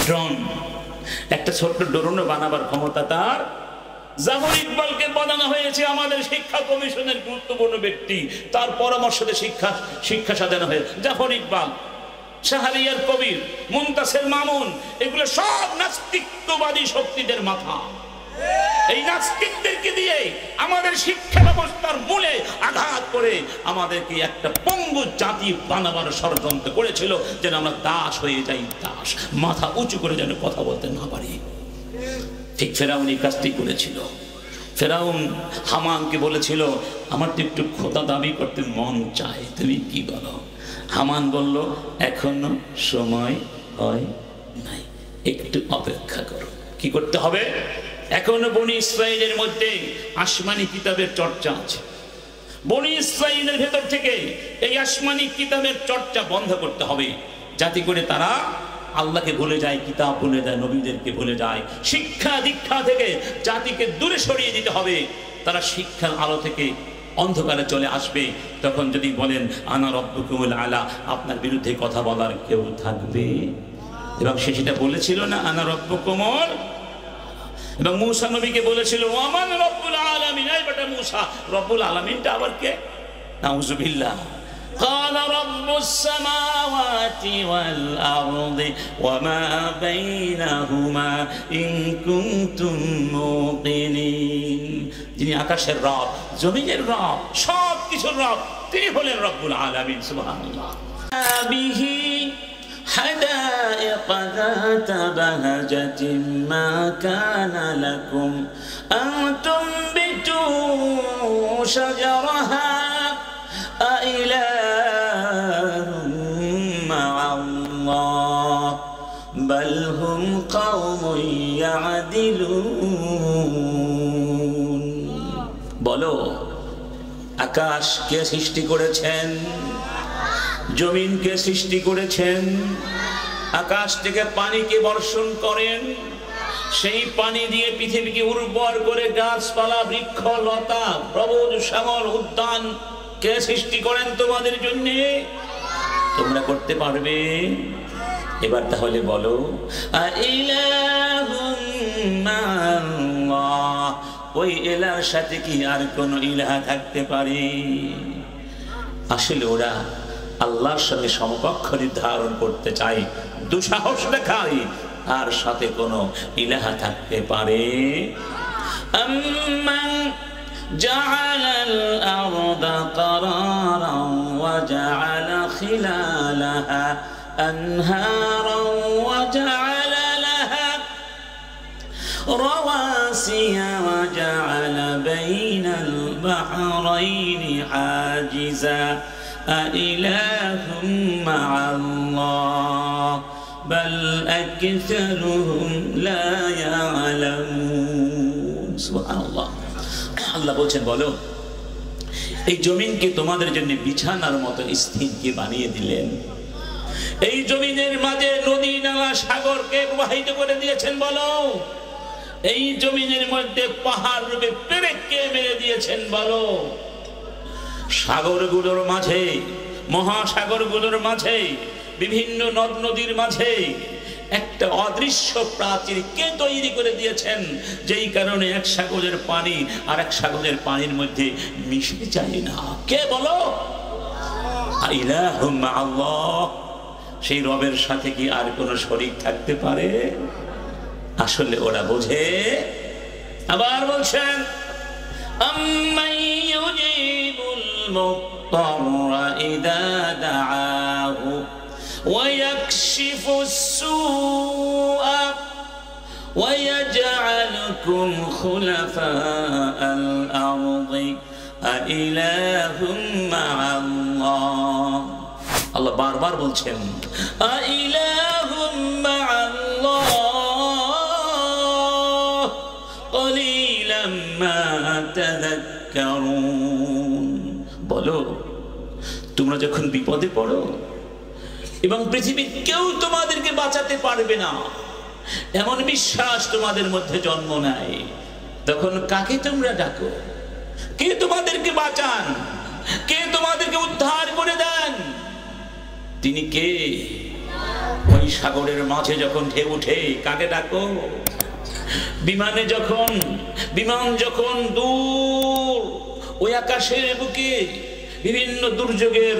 Drone, একটা ছোট্ট ড্রোনও বানাবার ক্ষমতা তার। জাফর ইকবালকে বানানো হয়েছে আমাদের শিক্ষা কমিশনের গুরুত্বপূর্ণ ব্যক্তি, তার পরামর্শে শিক্ষা সাজানো হয়েছে। জাফর ইকবাল, শাহরিয়ার কবির, মুনতাসির মামুন, এগুলো সব নাস্তিকবাদী শক্তিদের মাথা। এই নাস্তিকদেরকে দিয়ে আমাদের শিক্ষা ব্যবস্থার মূলে আঘাত করে আমাদেরকে একটা পঙ্গু জাতি বানাবার ষড়যন্ত্র করেছিল, যেন আমরা দাস হয়ে যাই, দাস, মাথা উঁচু করে যেন কথা বলতে না পারি। ঠিক ফেরাউন এই কাজটি করেছিল। ফেরাউন হামানকে বলেছিল, আমার তো একটু খোদা দাবি করতে মন চায়, তুমি কি বলো? হামান বলল, এখনো সময় হয় নাই, একটু অপেক্ষা করো। কি করতে হবে? এখনো বনি ইসরাইলের মধ্যে আসমানি কিতাবের চর্চা আছে। বনি ইসরাইলের ভেতর থেকে এই আসমানি কিতাবের চর্চা বন্ধ করতে হবে, যাতে করে তারা আল্লাহকে ভুলে যায়, কিতাব ভুলে যায়, নবীদেরকে ভুলে যায়। শিক্ষা দীক্ষা থেকে জাতিকে দূরে সরিয়ে দিতে হবে। তারা শিক্ষার আলো থেকে অন্ধকারে চলে আসবে। তখন যদি বলেন আনা রব্বুকুমুল আলা, আপনার বিরুদ্ধে কথা বলার কেউ থাকবে। এবং সে সেটা বলেছিল না, আনা রব্বুকুমুল। এবং মূসা নবীকে বলেছিল ওয়ামান রব্বুল আলামিন। এই বেটা মূসা, রব্বুল আলামিনটা আবার কে? নাউযুবিল্লাহ। قال رب السماوات والأرض وما بينهما إن كنتم موقنين। যিনি আকাশের রব, জমিনের রব, সব কিছুর রব, তিনি হলেন রব্বুল আলামিন। সুবহানাল্লাহ। বিহি حدائق ذات بهجة ما كان لكم أن تنبتوا شجرها أإله مع الله بل هم قوم يعدلون। বলো, আকাশ কে সৃষ্টি করেছেন? জমিনকে সৃষ্টি করেছেন। আকাশ থেকে পানিকে বর্ষণ করেন, সেই পানি দিয়ে পৃথিবীকে উর্বর করে গাছপালা, বৃক্ষ, লতা, প্রবল শ্যামল উদ্যান কে সৃষ্টি করেন তোমাদের জন্য? তোমরা করতে পারবে? এবার তাহলে বলো, আইলাহুম মা'আল্লাহ, ওই ইলাহর সাথে কি আর কোন ইলাহ থাকতে পারে? আসলে ওরা আল্লাহর সাথে সমকক্ষ নির্ধারণ করতে চায়, দুঃসাহস দেখায়, আর সাথে কোনো ইলাহ থাকতে পারে? আম্মান জাআলাল আরদা কারারান ওয়া জাআলা খিলালাহা আনহারান ওয়া জাআলা লাহা রাওয়াসিয়া ওয়া জাআলা বাইনাল বাহরাইনি হাজিজা আইলাহুম মা'আল্লাহ বাল আকসারুহুম লা ইয়ালামুন। সুবহানাল্লাহ। আল্লাহ বলছেন, বলো, এই জমিনকে তোমাদের জন্য বিছানার মতো স্থির কে বানিয়ে দিলেন? এই জমিনের মাঝে নদী, নালা, সাগরকে প্রবাহিত করে দিয়েছেন? বলো, এই জমিনের মধ্যে পাহাড় রূপে পেরেককে মেরে দিয়েছেন? বলো, সাগরগুলোর মাঝে, মহাসাগরগুলোর মাঝে, বিভিন্ন নদ নদীর মাঝে একটা অদৃশ্য প্রাচীর কে তৈরি করে দিয়েছেন, যেই কারণে এক সাগরের পানি আর এক সাগরের পানির মধ্যে মিশে যায় না? কে? বলো। ইলাহুম মা'আল্লাহ, সেই রবের সাথে কি আর কোনো শরীক থাকতে পারে? আসলে ওরা বোঝে। আবার বলছেন, আম্মান ইউজিবুল মুত্তাররা ইযা দাআহু ويكشف السوء ويجعلكم خلفاء الأرض أإله مع الله। আল্লাহ বারবার বলছেন, أإله مع الله قليلا ما تذكرون। বলো, তোমরা যখন বিপদে পড়ো এবং পৃথিবীর কেউ তোমাদেরকে বাঁচাতে পারবে না এমন বিশ্বাস তোমাদের মধ্যে জন্ম নেয়, তখন কাকে তোমরা ডাকো? কে তোমাদেরকে বাঁচান? কে তোমাদেরকে উদ্ধার করে দেন? তিনি কে? ওই সাগরের মাঝে যখন ঢেউ উঠে কাকে ডাকো? বিমানে যখন বিমান যখন দূর ওই আকাশের বুকে বিভিন্ন দুর্যোগের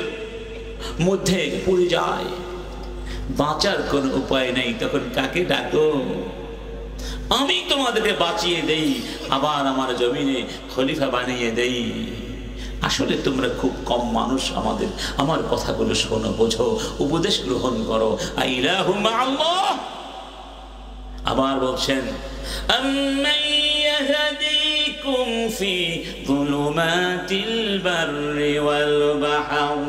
মধ্যে পড়ে যায়, বাঁচার কোন উপায় নেই, তখন কাকে ডাকো? আমি তোমাদেরকে বাঁচিয়ে দেই, আবার আমার জমিনে খলিফা বানিয়ে দেই। আসলে তোমরা খুব কম মানুষ, আমার কথাগুলো শোনো, বোঝো, উপদেশ গ্রহণ করো। আইলাহু মাআল্লাহ। আবার বলছেন আম্মান ইয়াহদিকুম ফি যুলুমাতিল বাররি ওয়াল বাহর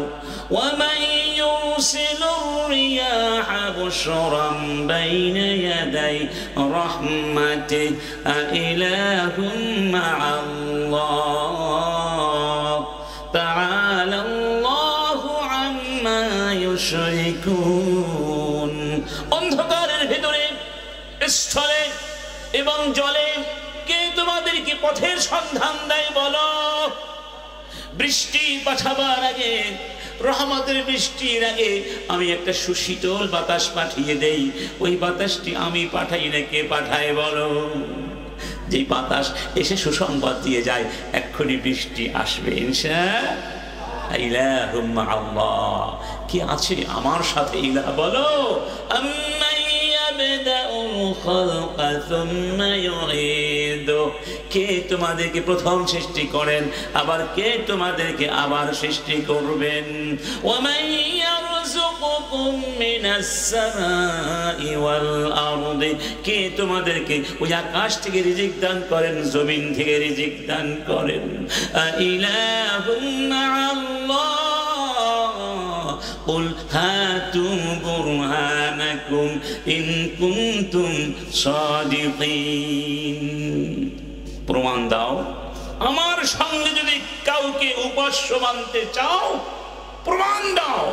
ওয়া মান ইউরসিলুর রিয়াহা বুশরান বাইনা ইয়াদাই রাহমাতিহি আইলাহুম মাআল্লাহ তাআলা আল্লাহু আম্মা ইউশরিকুন। অন্ধকারের ভিতরে, স্থলে এবং জলে কে তোমাদেরকে পথের সন্ধান দেয় বলো? বৃষ্টি পাঠাবার আগে, রহমতের বৃষ্টির আগে আমি একটা সুশীতল বাতাস পাঠিয়ে দেই। ওই বাতাসটি আমি পাঠাই না, কে পাঠায় বলো? যে বাতাস এসে সুসংবাদ দিয়ে যায় এক্ষুনি বৃষ্টি আসবে ইনশাআল্লাহ। ইলাহুম্মা আল্লাহ। কি আছে আমার সাথে ইলাহ বলো? কে তোমাদেরকে প্রথম সৃষ্টি করেন, আবার কে তোমাদেরকে আবার সৃষ্টি করবেন? কে তোমাদেরকে ওই আকাশ থেকে রিজিক দান করেন, জমিন থেকে রিজিক দান করেন? ইলাহুম আল্লাহ। قل هاتوا برهانكم إن كنتم صادقين। প্রমাণ দাও, আমার সঙ্গে যদি কাউকে উপাস্য মানতে চাও প্রমাণ দাও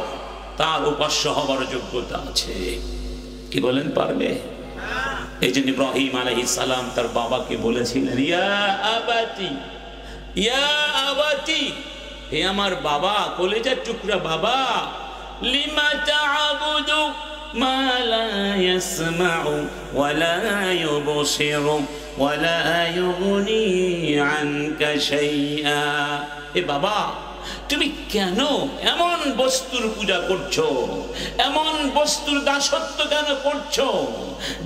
তার উপাস্য হবার যোগ্যতা আছে। কি বলেন, পারবে? এই জন্য ইব্রাহিম আলাইহিস সালাম তার বাবাকে বলেছিলেন, ইয়া আবাতি, ইয়া আবাতি, হে আমার বাবা, কলেজার টুকরা বাবা, লিমা তা'বুদু মা লা ইয়াসমাউ ওয়া লা ইউবসিরু ওয়া লা ইউগনি আনকা শাইআ। হে বাবা, তুমি কেন এমন বস্তুর পূজা করছো, এমন বস্তুর দাসত্ব কেন করছো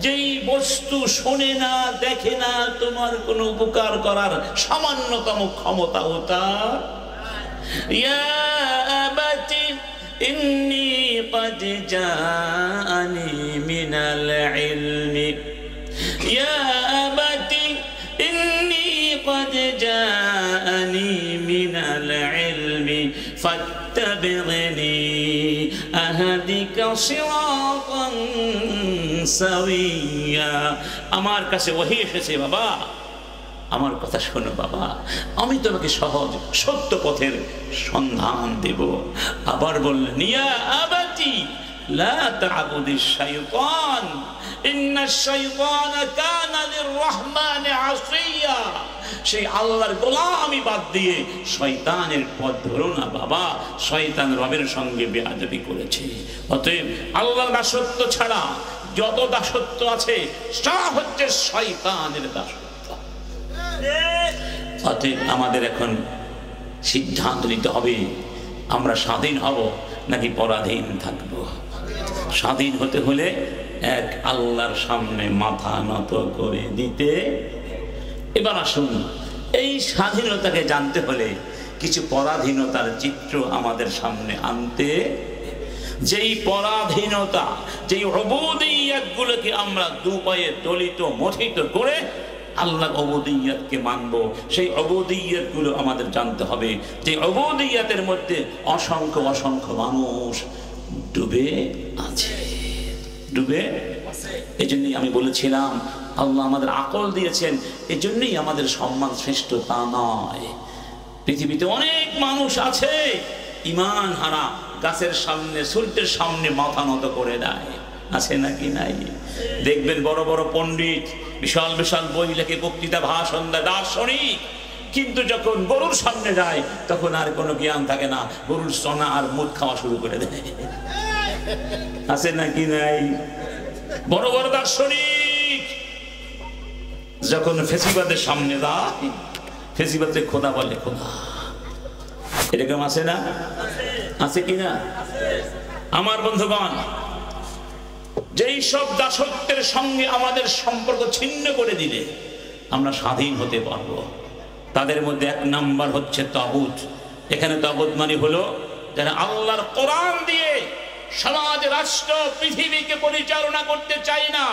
যেই বস্তু শোনে না, দেখে না, তোমার কোনো উপকার করার সামান্যতম ক্ষমতা তার? ইয়া আবাতি ইন্নী قد جاءني من العلم يا أبتي إني قد جاءني من العلم فاتبعني أهدك صراطا سويا। আমার কাছে ওহী এসেছে বাবা, আমার কথা শোনো বাবা, আমি তোমাকে সহজ সত্য পথের সন্ধান দেব। আবার বললেন, ইয়া আবাতি লা তা'বুদিশ শাইতান ইন্নাশ শাইতানা কানা লির-রাহমানি আসিয়া। সেই আল্লাহর গোলামি বাদ দিয়ে শয়তানের পথ ধরো না বাবা, শয়তান রবের সঙ্গে বেয়াদবি করেছে। অতএব আল্লাহর দাসত্ব ছাড়া যত দাসত্ব আছে তা হচ্ছে শয়তানের দাসত্ব। অতএব আমাদের এখন সিদ্ধান্ত নিতে হবে, আমরা স্বাধীন হব নাকি পরাধীন থাকব। স্বাধীন হতে হলে এক আল্লাহর সামনে মাথা নত করে দিতে। এবার আসুন, এই স্বাধীনতাকে জানতে হলে কিছু পরাধীনতার চিত্র আমাদের সামনে আনতে। যেই পরাধীনতা, যেই উবুদিয়তগুলোকে আমরা দুপায়ে দলিত মথিত করে আল্লাহর উবুদিয়তকে মানব, সেই উবুদিয়তগুলো আমাদের জানতে হবে। যে উবুদিয়তের মধ্যে অসংখ্য অসংখ্য মানুষ ডুবে আছে, ডুবে। এই জন্যই আমি বলেছিলাম আল্লাহ আমাদের আকল দিয়েছেন, এই জন্যই আমাদের সম্মান শ্রেষ্ঠ তা নয়। পৃথিবীতে অনেক মানুষ আছে ঈমান হারা, গাছের সামনে সূর্যের সামনে মাথা নত করে দেয়, আছে নাকি নাই? দেখবেন বড় বড় পণ্ডিত বিশাল বিশাল বই লেখে, বক্তৃতা ভাষণ দেয়, দার্শনিক, কিন্তু যখন গরুর সামনে যায় তখন আর কোনো জ্ঞান থাকে না, গরুর চনা আর মুদ খাওয়া শুরু করে দেয়। আছে নাকি নাই? বড় বড় দার্শনিক যখন ফেসিবাদের সামনে যায়, ফেসিবাদে খোদা বলে খোদা, এরকম আছে না? আছে কিনা? আমার বন্ধুগণ, যেই সব দাসত্বের সঙ্গে আমাদের সম্পর্ক ছিন্ন করে দিলে আমরা স্বাধীন হতে পারবো, তাদের মধ্যে এক নাম্বার হচ্ছে তাগুত। এখানে তাগুত মানে হলো যারা আল্লাহর কোরআন দিয়ে সমাজ, রাষ্ট্র, পৃথিবীকে পরিচালনা করতে চায় না,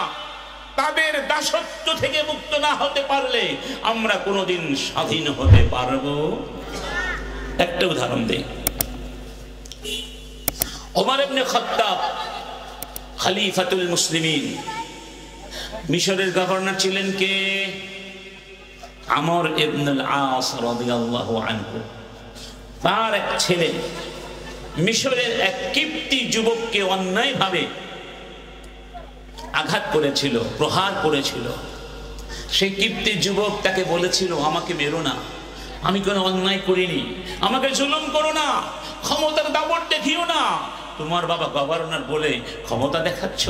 তাদের দাসত্ব থেকে মুক্ত না হতে পারলে আমরা কোনোদিন স্বাধীন হতে পারবো। একটা উদাহরণ দেই। ওমর ইবনে খাত্তাব খলিফাতুল মুসলিমিন, মিশরের গভর্নর ছিলেন কে? আমর ইবনুল আস রাদিয়াল্লাহু আনহু। তার এক ছেলে মিশরের এক কিপ্তি যুবককে অন্যায়ভাবে আঘাত করেছিল, প্রহার করেছিল। সেই কিপ্তি যুবক তাকে বলেছিল, আমাকে মেরো না, আমি কোনো অন্যায় করিনি, আমাকে জুলুম করো না, ক্ষমতার দাপট দেখিও না, তোমার বাবা গভর্নর বলে ক্ষমতা দেখাচ্ছ,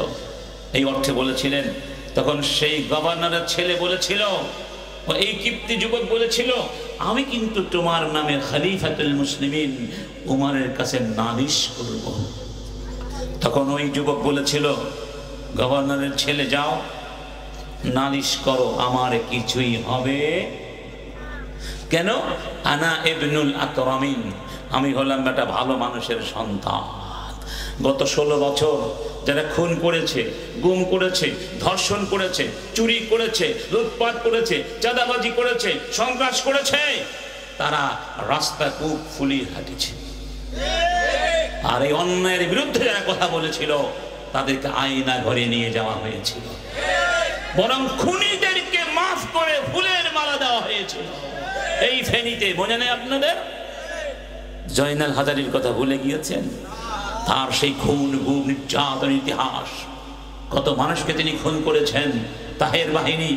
এই অর্থে বলেছিলেন। তখন সেই গভর্নরের ছেলে বলেছিল, এই কিপ্তি যুবক বলেছিল, আমি কিন্তু তোমার নামে খলিফাতুল মুসলিমিন উমরের কাছে নালিশ করব। তখন ওই যুবক বলেছিল, গভর্নরের ছেলে যাও নালিশ করো, আমার কিছুই হবে কেন? আনা ইবনুল আকরামিন, আমি হলাম একটা ভালো মানুষের সন্তান। গত 16 বছর যারা খুন করেছে, গুম করেছে, ধর্ষণ করেছে, চুরি করেছে, লুটপাট করেছে, চাঁদাবাজি করেছে, সন্ত্রাস করেছে, তারা রাস্তা কূপ ফুলিয়ে হাঁটেছে। আর এই অন্যায়ের বিরুদ্ধে যারা কথা বলেছিল তাদেরকে আয়না ঘরে নিয়ে যাওয়া হয়েছিল, বরং খুনিদেরকে মাফ করে ফুলের মালা দেওয়া হয়েছিল। এই ফেনীতে মনে নেই আপনাদের? জয়নাল হাজারীর কথা ভুলে গিয়েছেন? তার সেই খুন, গুম, নির্যাতন ইতিহাস, কত মানুষকে তিনি খুন করেছেন। তাহের বাহিনী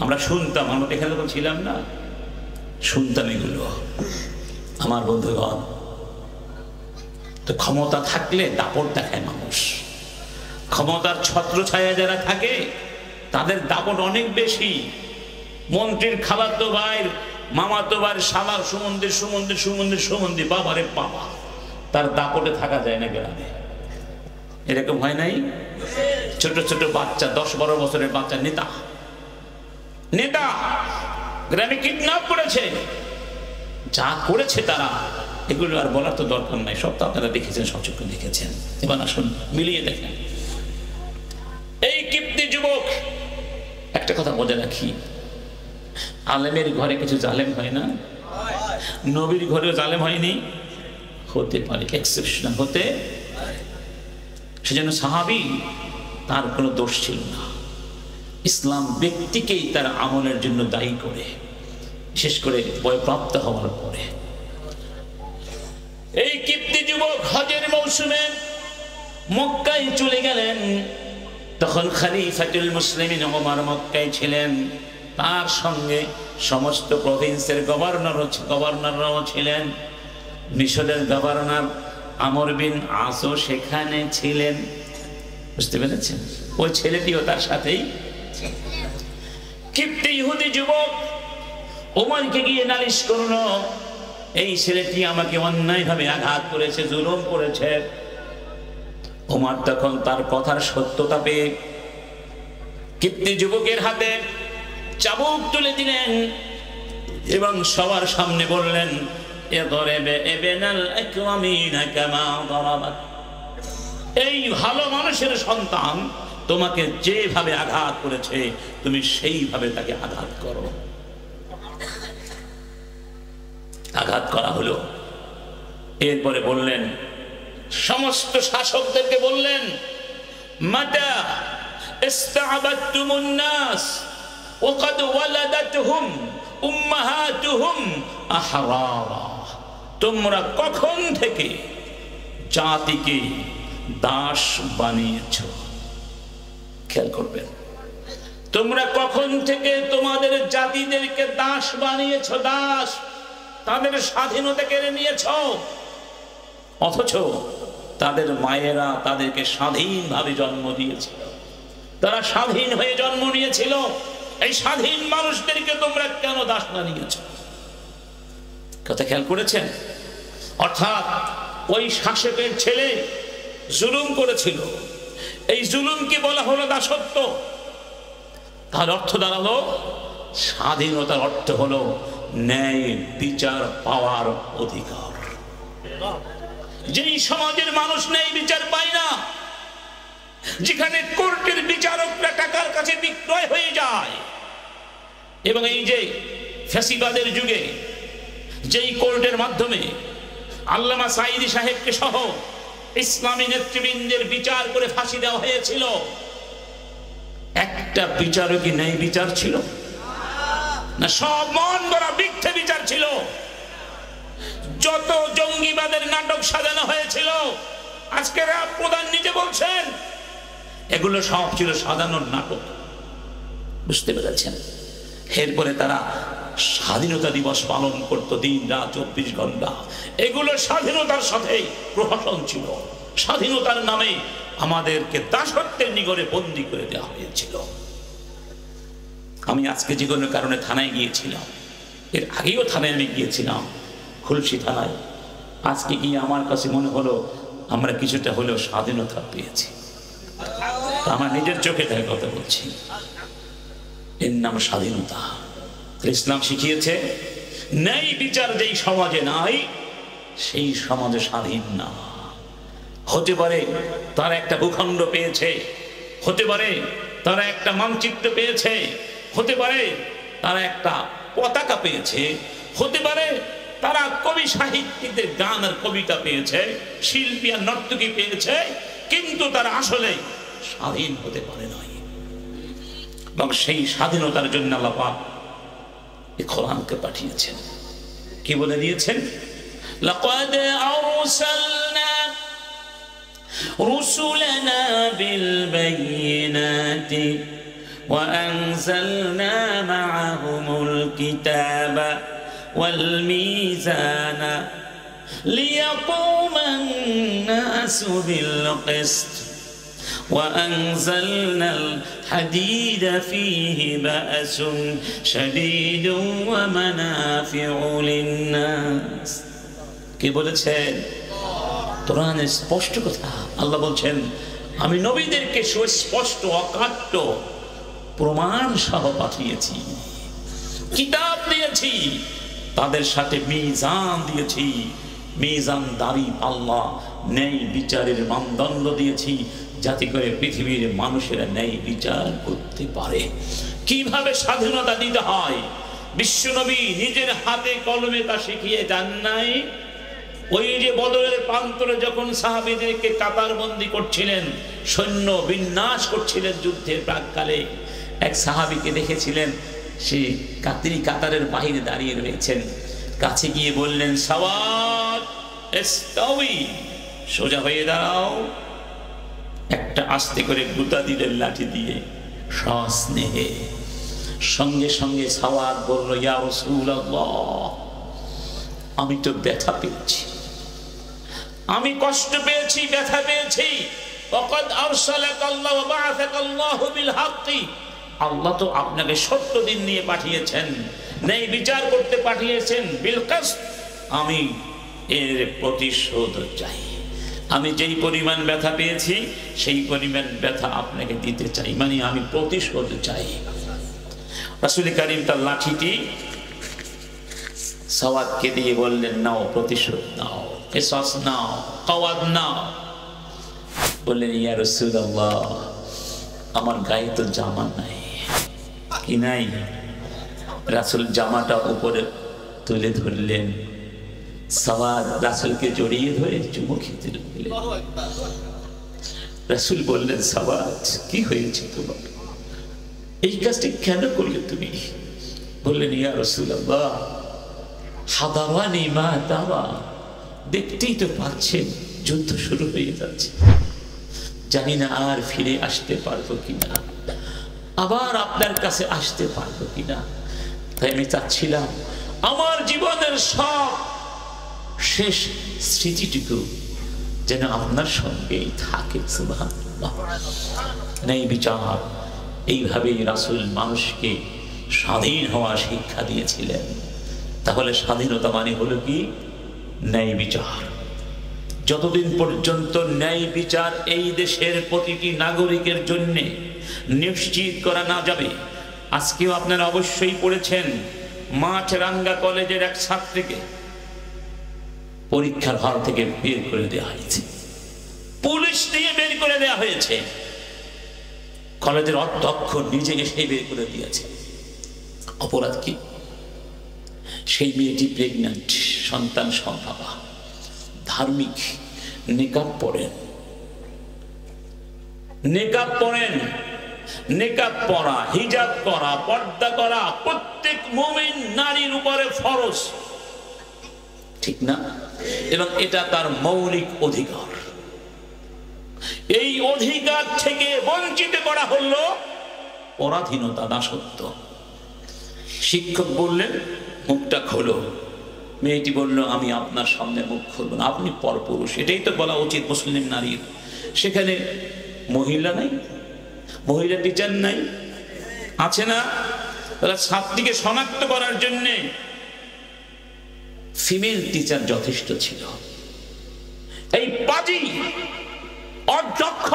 আমরা শুনতাম, আমরা এখানে তখন ছিলাম না, শুনতাম এগুলো। আমার বন্ধুগণ, তো ক্ষমতা থাকলে দাপট দেখায় মানুষ। ক্ষমতার ছত্রছায়া যারা থাকে তাদের দাপট অনেক বেশি। মন্ত্রীর খালাতো ভাইয়ের মামাতো ভাইয়ের শালার সুমন্দির সুমন্দির সুমন্দির সুমন্দি, বাবারে বাবা, তার দাপটে থাকা যায় না গ্রামে। এরকম হয় নাই? ছোট ছোট বাচ্চা, 10-12 বছরের বাচ্চা নেতা নেতা গ্রামে কিডন্যাপ করেছে, যা করেছে তারা, এগুলো আর বলার তো দরকার নাই, সব তো আপনারা দেখেছেন, সচক্ষে দেখেছেন। এবার আসুন মিলিয়ে দেখেন। এই কিপ্তি যুবক, একটা কথা বলে রাখি, আলেমের ঘরে কিছু জালেম হয় না? নবীর ঘরেও জালেম হয়নি? হতে পারে, এক্সেপশনাল হতে। সেজন্য সাহাবী, তার কোনো দোষ ছিল না। ইসলাম ব্যক্তিকেই তার আমলের জন্য দায়ী করে, বিশেষ করে বয়প্রাপ্ত হওয়ার পরে। এই কিপ্তি যুবক হজের মৌসুমে মক্কায় চলে গেলেন। তখন খলিফাতুল মুসলিমিন ওমর মক্কায় ছিলেন, তার সঙ্গে সমস্ত প্রভিন্সের গভর্নররাও ছিলেন। মিশরের গভর্নর আমর বিন আসও সেখানে ছিলেন। বুঝতে পেরেছেন? ওই ছেলেটিও তার সাথেই। কিপ্তি ইহুদি যুবক ওমরকে গিয়ে নালিশ করলো, এই ছেলেটি আমাকে অন্যায়ভাবে আঘাত করেছে, জুলুম করেছে। ওমর তখন তার কথার সত্যতা পেয়ে কিপ্তি যুবকের হাতে চাবুক তুলে দিলেন এবং সবার সামনে বললেন, এই ভালো মানুষের সন্তান তোমাকে যেভাবে আঘাত করেছে তুমি সেইভাবে তাকে আঘাত করো। আঘাত করা হলো। এরপরে বললেন, সমস্ত শাসকদেরকে বললেন, মাতা ইস্তা'বাদতুমুন নাস ওয়া ক্বাদ ওয়ালাদাতহুম উম্মাহাতুহুম আহরারা, তোমরা কখন থেকে জাতিকে দাস বানিয়েছো। খেয়াল করবেন, তোমরা কখন থেকে তোমাদের জাতিদেরকে দাস বানিয়েছো, দাস, তাদের স্বাধীনতা কেড়ে নিয়েছো। অথচ তাদের মায়েরা তাদেরকে স্বাধীনভাবে জন্ম দিয়েছিল, তারা স্বাধীন হয়ে জন্ম নিয়েছিল। এই স্বাধীন মানুষদেরকে তোমরা কেন দাস বানিয়েছ? কথা খেয়াল করেছেন? অর্থাৎ ওই শাসকের ছেলে জুলুম করেছিল, এই জুলুমকে বলা হলো দাসত্ব। তার অর্থ দাঁড়ালো স্বাধীনতার অর্থ হলো ন্যায় বিচার পাওয়ার অধিকার। যেই সমাজের মানুষ ন্যায় বিচার পায় না, যেখানে কোর্টের বিচারকরা টাকার কাছে বিক্রয় হয়ে যায়, এবং এই যে ফ্যাসিবাদের যুগে যেই কোর্টের মাধ্যমে আল্লামা সাঈদী সাহেবকে সহ ইসলামী নেতৃবৃন্দের বিচার করে ফাঁসি দেওয়া হয়েছিল, একটা বিচারও কি ন্যায় বিচার ছিল না? সব মন গড়া মিথ্যে বিচার ছিল। যত জঙ্গিবাদের নাটক সাজানো হয়েছিল, আজকের প্রধান নিজে বলছেন এগুলো সব ছিল সাজানোর নাটক। বুঝতে পেরেছেন? এরপরে তারা স্বাধীনতা দিবস পালন করতো দিন রাত 24 ঘন্টা। এগুলো স্বাধীনতার সাথে প্রহসন ছিল। স্বাধীনতার নামে আমাদেরকে দাসত্বের নিগড়ে বন্দী করে দেওয়া হয়েছিল। আমি আজকে যে কোনো কারণে থানায় গিয়েছিলাম, এর আগেও থানায় আমি গিয়েছিলাম, খুলশী থানায়। আজকে গিয়ে আমার কাছে মনে হলো আমরা কিছুটা হলেও স্বাধীনতা পেয়েছি। আমার নিজের চোখে তাই কথা বলছি, এর নাম স্বাধীনতা। ইসলাম শিখিয়েছে ন্যায় বিচার যেই সমাজে নাই, সেই সমাজে স্বাধীন না। হতে পারে তারা একটা ভূখণ্ড পেয়েছে, হতে পারে তারা একটা মানচিত্র পেয়েছে, হতে পারে তারা একটা পতাকা পেয়েছে, হতে পারে তারা কবি সাহিত্যিকদের গান আর কবিতা পেয়েছে, শিল্পী আর নর্তকী পেয়েছে, কিন্তু তারা আসলে স্বাধীন হতে পারে নাই। এবং সেই স্বাধীনতার জন্য আল্লাহ পাক এই কোরআনকে পাঠিয়েছেন। কি বলে দিয়েছেন? লাকাদ আরসালনা রুসুলানা বিল বাইয়িনাতি ওয়া আনজালনা মাআহুমুল কিতাবা ওয়াল মিজানা লিয়াকুমান নাসু বিল কিসত وأنزلنا الحديد فيه بأس شديد ومنافع للناس। কি বলেছেন? কোরআনে স্পষ্ট কথা। আল্লাহ বলছেন আমি নবীদেরকে সুস্পষ্ট অকাট্য প্রমাণ সহ পাঠিয়েছি, কিতাব দিয়েছি, তাদের সাথে মিজান দিয়েছি, মিজানদারি আল্লাহ ন্যায় বিচারের মানদণ্ড দিয়েছি, যাতে করে পৃথিবীর মানুষেরা ন্যায় বিচার করতে পারে। কিভাবে স্বাধীনতা দিতে হয় বিশ্বনবী নিজের হাতে কলমে তা শিখিয়ে যান নাই? ওই যে বদরের প্রান্তরে যখন সাহাবীদেরকে কাতারবন্দি করছিলেন, সৈন্য বিন্যাস করছিলেন যুদ্ধের প্রাককালে, এক সাহাবীকে দেখেছিলেন সে কাতারের বাইরে দাঁড়িয়ে রয়েছেন। কাছে গিয়ে বললেন সাওয়াত ইস্তাউই, সোজা হয়ে দাঁড়াও। একটা আস্তে করে গুতা দিলেন লাঠি দিয়ে সস্নেহে। সঙ্গে সঙ্গে সাওয়াত বলল ইয়া রাসূলুল্লাহ, আমি তো ব্যথা পেয়েছি, আমি কষ্ট পেয়েছি, ব্যথা পেয়েছি। ওয়াকাদ আরসালাকাল্লাহু ওয়া বাআসাকাল্লাহু বিল হাক্কি, আল্লাহ তো আপনাকে সত্য দিন নিয়ে পাঠিয়েছেন, ন্যায় বিচার করতে পাঠিয়েছেন। বিল কিসত, আমি এর প্রতিশোধ চাই। আমি যেই পরিমাণ ব্যথা পেয়েছি সেই পরিমাণ ব্যথা আপনাকে দিতে চাই, মানে আমি প্রতিশোধ চাই। রাসূল কারীম তার লাঠিটি সাওয়াদকে দিয়ে বললেন নাও, প্রতিশোধ নাও, কিসাস নাও, কাওয়াদ নাও। বললেন ইয়া রাসূলুল্লাহ, আমার গায়ে তো জামা নাই। কি নাই? রাসূল জামাটা উপরে তুলে ধরলেন। সাওয়াদ রাসূলকে জড়িয়ে ধরে চুমু খেতে লাগলেন। রাসূল বললেন সাওয়াদ, কি হয়েছে তোমার? এই কাজটি কেন করলে তুমি? বললেন ইয়া রাসূলুল্লাহ, হাদারানি মা দাওয়া, দেখতেই তো পাচ্ছেন যুদ্ধ শুরু হয়ে যাচ্ছে, জানি না আর ফিরে আসতে পারবো কিনা, আবার আপনার কাছে আসতে পারবো কিনা। তাই আমি চাচ্ছিলাম আমার জীবনের সব শেষ স্মৃতিটুকু যেন আপনার সঙ্গেই থাকে। সুবহানাল্লাহ। ন্যায় বিচার, এইভাবেই রাসূল মানুষকে স্বাধীন হওয়া শিক্ষা দিয়েছিলেন। তাহলে স্বাধীনতা মানে হলো কি? ন্যায় বিচার। যতদিন পর্যন্ত ন্যায় বিচার এই দেশের প্রতিটি নাগরিকের জন্য নিশ্চিত করা না যাবে, আজকেও আপনারা অবশ্যই পড়েছেন মাছরাঙ্গা কলেজের এক ছাত্রীকে পরীক্ষার হল থেকে বের করে দেওয়া হয়েছে, পুলিশ দিয়ে বের করে দেওয়া হয়েছে। কলেজের অধ্যক্ষ নিজে এসে বের করে দিয়েছে। অপরাধ কি? সেই মেয়েটি প্রেগন্যান্ট, সন্তান সম্ভবা, ধার্মিক, নিকাব পড়েন, নিকাব পড়েন। নিকাব পরা, হিজাব করা, পর্দা করা প্রত্যেক মুমিন নারীর উপরে ফরজ, ঠিক না? এবং এটা তার মৌলিক অধিকার। এই অধিকার থেকে বঞ্চিত করা হলো পরাধীনতা, দাসত্ব। শিক্ষক বললেন মুখটা খোলো, মেয়েটি বলল আমি আপনার সামনে মুখ খুলব না, আপনি পরপুরুষ। এটাই তো বলা উচিত মুসলিম নারীর। সেখানে মহিলা নাই, মহিলা টিচার নাই, আছে না? তাহলে ছাত্রীকে শনাক্ত করার জন্য ফিমেল টিচার যথেষ্ট ছিল। এই পাজি অধ্যক্ষ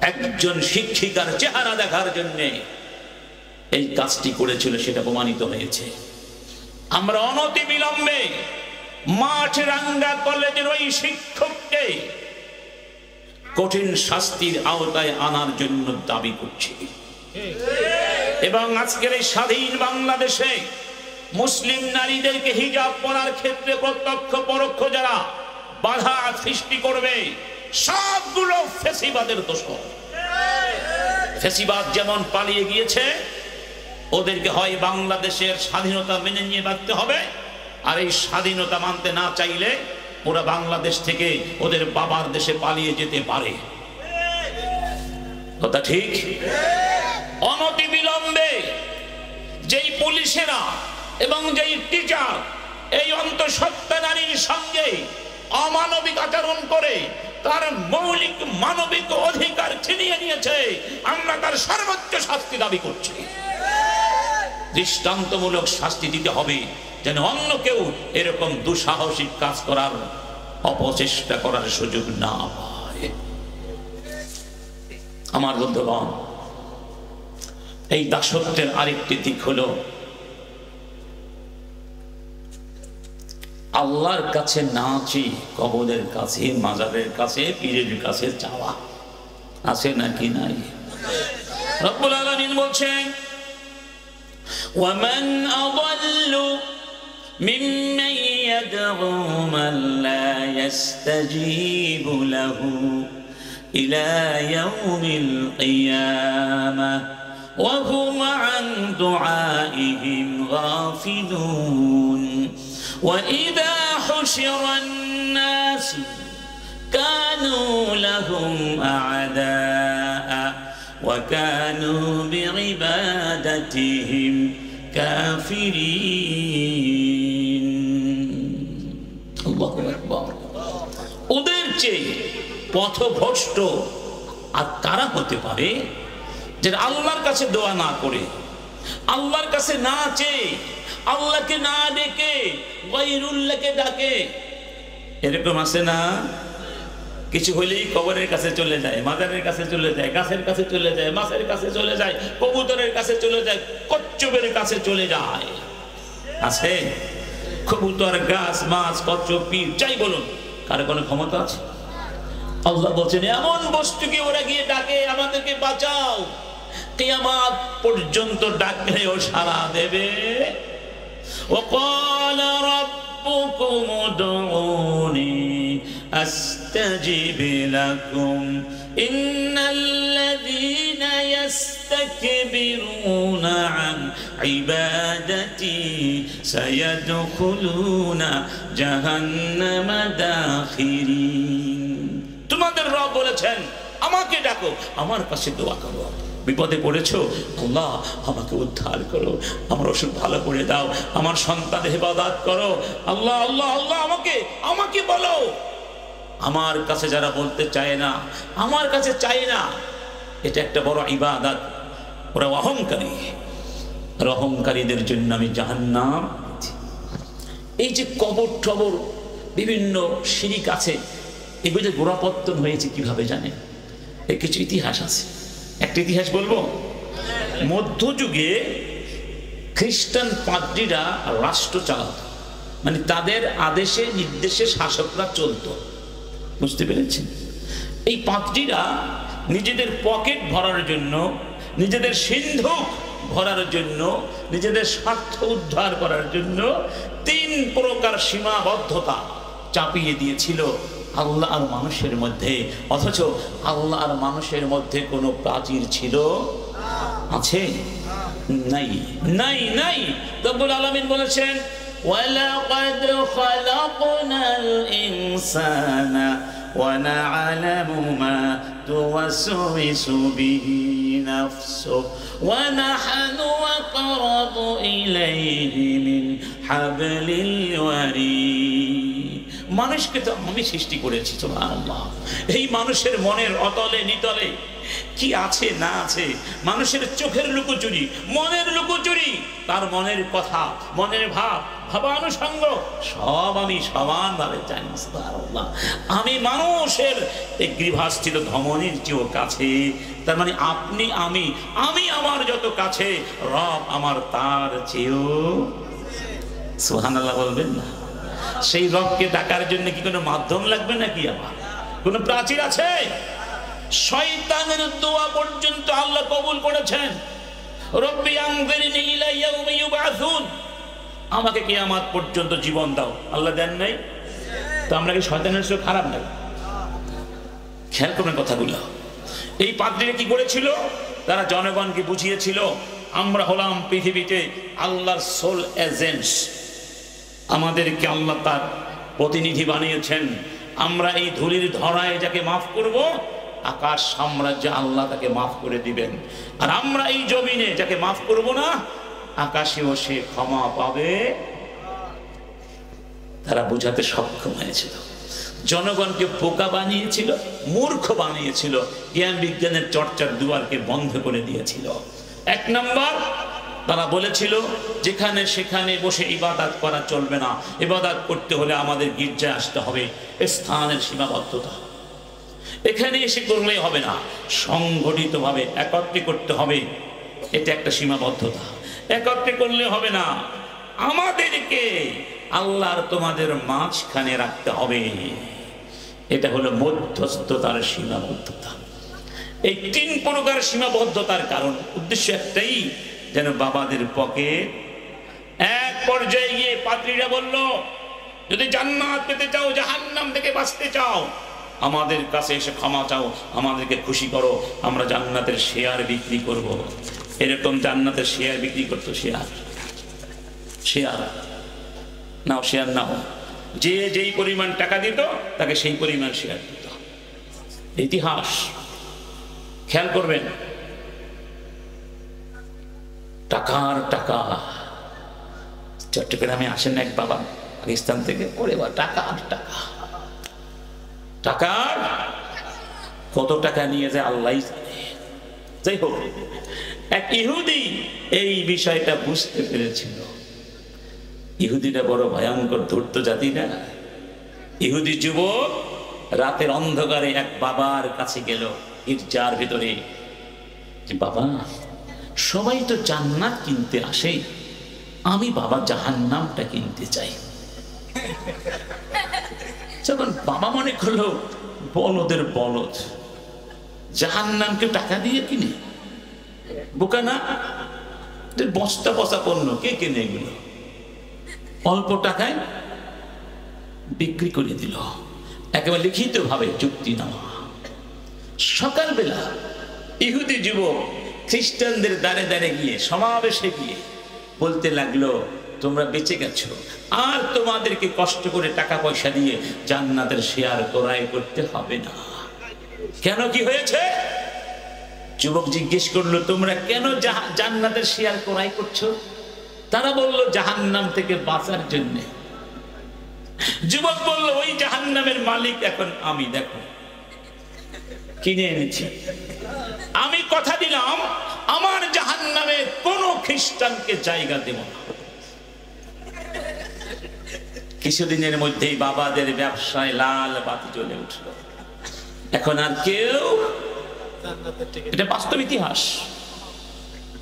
একজন শিক্ষিকার চেহারা দেখার জন্য এই কাজটি করেছিল, সেটা প্রমাণিত হয়েছে। আমরা অনতি বিলম্বে মাছরাঙ্গা কলেজের ওই শিক্ষককে কঠিন শাস্তির আওতায় আনার জন্য দাবি করছি। এবং আজকের এই স্বাধীন বাংলাদেশে মুসলিম নারীদেরকে হিজাব পরার ক্ষেত্রে প্রত্যক্ষ পরোক্ষ যারা বাধা সৃষ্টি করবে, সবগুলো ফ্যাসিবাদের দোষর। ফ্যাসিবাদ যেমন পালিয়ে গিয়েছে, ওদেরকে হয় বাংলাদেশের স্বাধীনতা মেনে নিয়ে বাঁচতে হবে, আর এই স্বাধীনতা মানতে না চাইলে ওরা বাংলাদেশ থেকে ওদের বাবার দেশে পালিয়ে যেতে পারে। কথা ঠিক? অনতি বিলম্বে যেই পুলিশেরা এবং যেই টিচার এই অন্তঃসত্ত্বা নারীর সঙ্গে অমানবিক আচরণ করে তার মৌলিক মানবিক অধিকার ছিনিয়ে নিয়েছে, আমরা তার সর্বোচ্চ শাস্তি দাবি করছি। দৃষ্টান্তমূলক শাস্তি দিতে হবে, যেন অন্য কেউ এরকম দুঃসাহসিক কাজ করার অপচেষ্টা করার সুযোগ না পায়। আমার বন্ধুগণ, এই দাসত্বের আরেকটি দিক হলো আল্লাহর কাছে না চেয়ে কবরের কাছে, মাজারের কাছে, পীরের কাছে চাওয়া। আছে নাকি নাই? রব্বুল আলামিন বলছেন ومن أضل ممن يدعو من لا يستجيب له إلى يوم القيامة وهم عن دعائهم غافلون وإذا حشر الناس كانوا لهم أعداء وكانوا بعبادتهم كافرين الله أكبر। ওদের চেয়ে পথভ্রষ্ট আর কারা হতে পারে যে আল্লাহর কাছে দোয়া না করে, আল্লাহর কাছে না চেয়ে, আল্লাহকে না ডেকে গায়রুল্লাহকে ডাকে? এরকম আছে না? কিছু হইলেই কবরের কাছে চলে যায়, মাজারের কাছে চলে যায়, গাছের কাছে চলে যায়, মাছের কাছে চলে যায়, কবুতরের কাছে চলে যায়, কচ্ছপের কাছে চলে যায়। আছে? কবুতর, গাছ, মাছ, কচ্ছপ, পীর যাই বলুন, কার কোনো ক্ষমতা আছে? আল্লাহ বলছেন এমন বস্তুকে ওরা গিয়ে ডাকে, আমাদেরকে বাঁচাও। কিয়ামত পর্যন্ত ডাকলেও সাড়া দেবে। وقال ربكم ادعوني أستجب لكم إن الذين يستكبرون عن عبادتي سيدخلون جهنم داخرين। তোমাদের রব বলেছেন আমাকে ডাকো, আমার কাছে দোয়া করো। বিপদে পড়েছো, আল্লাহ আমাকে উদ্ধার করো, আমার অসুখ ভালো করে দাও, আমার সন্তানের হেফাজত করো, আল্লাহ আল্লাহ আল্লাহ আমাকে বলো। আমার কাছে যারা বলতে চায় না, আমার কাছে চায় না, এটা একটা বড় ইবাদত। ওরা অহংকারী, আর অহংকারীদের জন্য আমি জাহান্নাম। এই যে কবর টবর বিভিন্ন শিরিক আছে, এগুলো গোড়াপত্তন হয়েছে কিভাবে জানেন? এর কিছু ইতিহাস আছে। একটা ইতিহাস বলবো। মধ্যযুগে খ্রিস্টান পাদ্রীরা রাষ্ট্র চালাতো, মানে তাদের আদেশে নির্দেশে শাসকরা চলতো, বুঝতে পেরেছেন? এই পাদ্রীরা নিজেদের পকেট ভরার জন্য, নিজেদের সিন্ধুক ভরার জন্য, নিজেদের স্বার্থ উদ্ধার করার জন্য 3 প্রকার সীমাবদ্ধতা চাপিয়ে দিয়েছিল আল্লাহ আর মানুষের মধ্যে। অথচ আল্লাহ আর মানুষের মধ্যে কোনো প্রাচীর ছিল? আছে? নাই, নাই, নাই। রব্বুল আলামিন বলেছেন, ওয়ালাকাদ খালাকনাল ইনসানা ওয়া না'লামু মা তুওয়াসওয়িসু বিহি নাফসুহু ওয়া নাহনু আक़রাবু ইলাইহি মিন হাবলিল ওয়ারিদ। মানুষকে তো আমি সৃষ্টি করেছি, সুবহানাল্লাহ। এই মানুষের মনের অতলে নিতলে কি আছে না আছে, মানুষের চোখের লুকোচুরি, মনের লুকোচুরি, তার মনের কথা, মনের ভাব, ভাবানুষঙ্গ সব আমি সমানভাবে জানি, সুবহানাল্লাহ। আমি মানুষের এই গৃহস্থিত ধমনীর চেয়েও কাছে। তার মানে আপনি, আমি আমার যত কাছে, রব আমার তার চেয়েও। সুবহানাল্লাহ বলবেন না? সেই রবকে ডাকার জন্য কি কোনো মাধ্যম লাগবে নাকি? আমার কোনো প্রাচীর আছে? শয়তানের দোয়া পর্যন্ত আল্লাহ কবুল করেছেন। রব্বি আনজিরনি ইলা ইয়াউমি ইউবআসুন, আমাকে কিয়ামত পর্যন্ত জীবন দাও। আল্লাহ দেন নাই? তো আমরা কি শয়তানের চেয়ে খারাপ না? খেয়াল করবেন কথাগুলো। এই পাদ্রীরা কি করেছিল? তারা জনগণকে বুঝিয়েছিল, আমরা হলাম পৃথিবীতে আল্লাহর সোল এজেন্টস, আমাদেরকে আল্লাহ তার প্রতিনিধি বানিয়েছেন। আমরা এই ধুলির ধরায় যাকে মাফ করব, আকাশ সাম্রাজ্য আল্লাহ তাকে মাফ করে দিবেন। আর আমরা এই জমিনে যাকে মাফ করব না, আকাশেও সে ক্ষমা পাবে। তারা বুঝাতে সক্ষম হয়েছিল, জনগণকে বোকা বানিয়েছিল, মূর্খ বানিয়েছিল, জ্ঞান বিজ্ঞানের চর্চার দুয়ারকে বন্ধ করে দিয়েছিল। 1 নম্বর, তারা বলেছিল যেখানে সেখানে বসে ইবাদত করা চলবে না, ইবাদত করতে হলে আমাদের গির্জায় আসতে হবে। স্থানের সীমাবদ্ধতা, এখানে এসে করলে হবে না, সংগঠিতভাবে একত্রে করতে হবে, এটা একটা সীমাবদ্ধতা। একত্রে করলে হবে না, আমাদেরকে আল্লাহর তোমাদের মাঝখানে রাখতে হবে, এটা হলো মধ্যস্থতার সীমাবদ্ধতা। এই 3 প্রকার সীমাবদ্ধতার কারণ, উদ্দেশ্য একটাই, যেন বাবাদের পকেট। এক পর্যায়ে গিয়ে পাদ্রীরা বলল, যদি জান্নাত পেতে চাও, জাহান্নাম থেকে বাঁচতে চাও, আমাদের কাছে এসে ক্ষমা চাও, আমাদেরকে খুশি করো, আমরা জান্নাতের শেয়ার বিক্রি করব। এরকম জান্নাতের শেয়ার বিক্রি করতো। শেয়ার নাও, শেয়ার নাও, যে যেই পরিমাণ টাকা দিত তাকে সেই পরিমাণ শেয়ার দিত। ইতিহাস খেয়াল করবেন, টাকার টাকা। চট্টগ্রামে আসেন এক বাবা পাকিস্তান থেকে, ওরে বা টাকার টাকা, টাকার কত টাকা নিয়ে যায় আল্লাহ জানে। যাই হোক, এক ইহুদি এই বিষয়টা বুঝতে পেরেছিল। ইহুদিটা বড় ভয়ঙ্কর ধূর্ত জাতি না? ইহুদি যুবক রাতের অন্ধকারে এক বাবার কাছে গেল, গির্জার ভিতরে, যে বাবা, সবাই তো জান্নাত কিনতে আসে, আমি বাবা জাহান্নামটা কিনতে চাই। যখন বাবা মনে করলো বলদের বলদ, জাহান্নামকে টাকা দিয়ে কিনে, বোকা না? বস্তা বস্তা পণ্য কে কিনে এগুলো? অল্প টাকায় বিক্রি করে দিল, একেবারে লিখিত ভাবে চুক্তি নেওয়া। সকালবেলা ইহুদি যুবক খ্রিস্টানদের দ্বারে দ্বারে গিয়ে, সমাবেশে গিয়ে বলতে লাগলো, তোমরা বেঁচে গেছো, আর তোমাদেরকে কষ্ট করে টাকা পয়সা দিয়ে জান্নাতের শেয়ার ক্রয় করতে হবে না। কেন, কি হয়েছে? যুবক জিজ্ঞেস করলো, তোমরা কেন জান্নাতের শেয়ার ক্রয় করছো? তারা বলল, জাহান্নাম থেকে বাঁচার জন্য। যুবক বলল, ওই জাহান্নামের মালিক এখন আমি, দেখো কিনে এনেছি। আমি কথা দিলাম আমার জাহান্নামে কোন খ্রিস্টানকে জায়গা দেব না। কিছুদিনের মধ্যেই বাবাদের ব্যবসায় লাল বাতি জ্বলে উঠল। এখন আর কেউ, এটা বাস্তব ইতিহাস।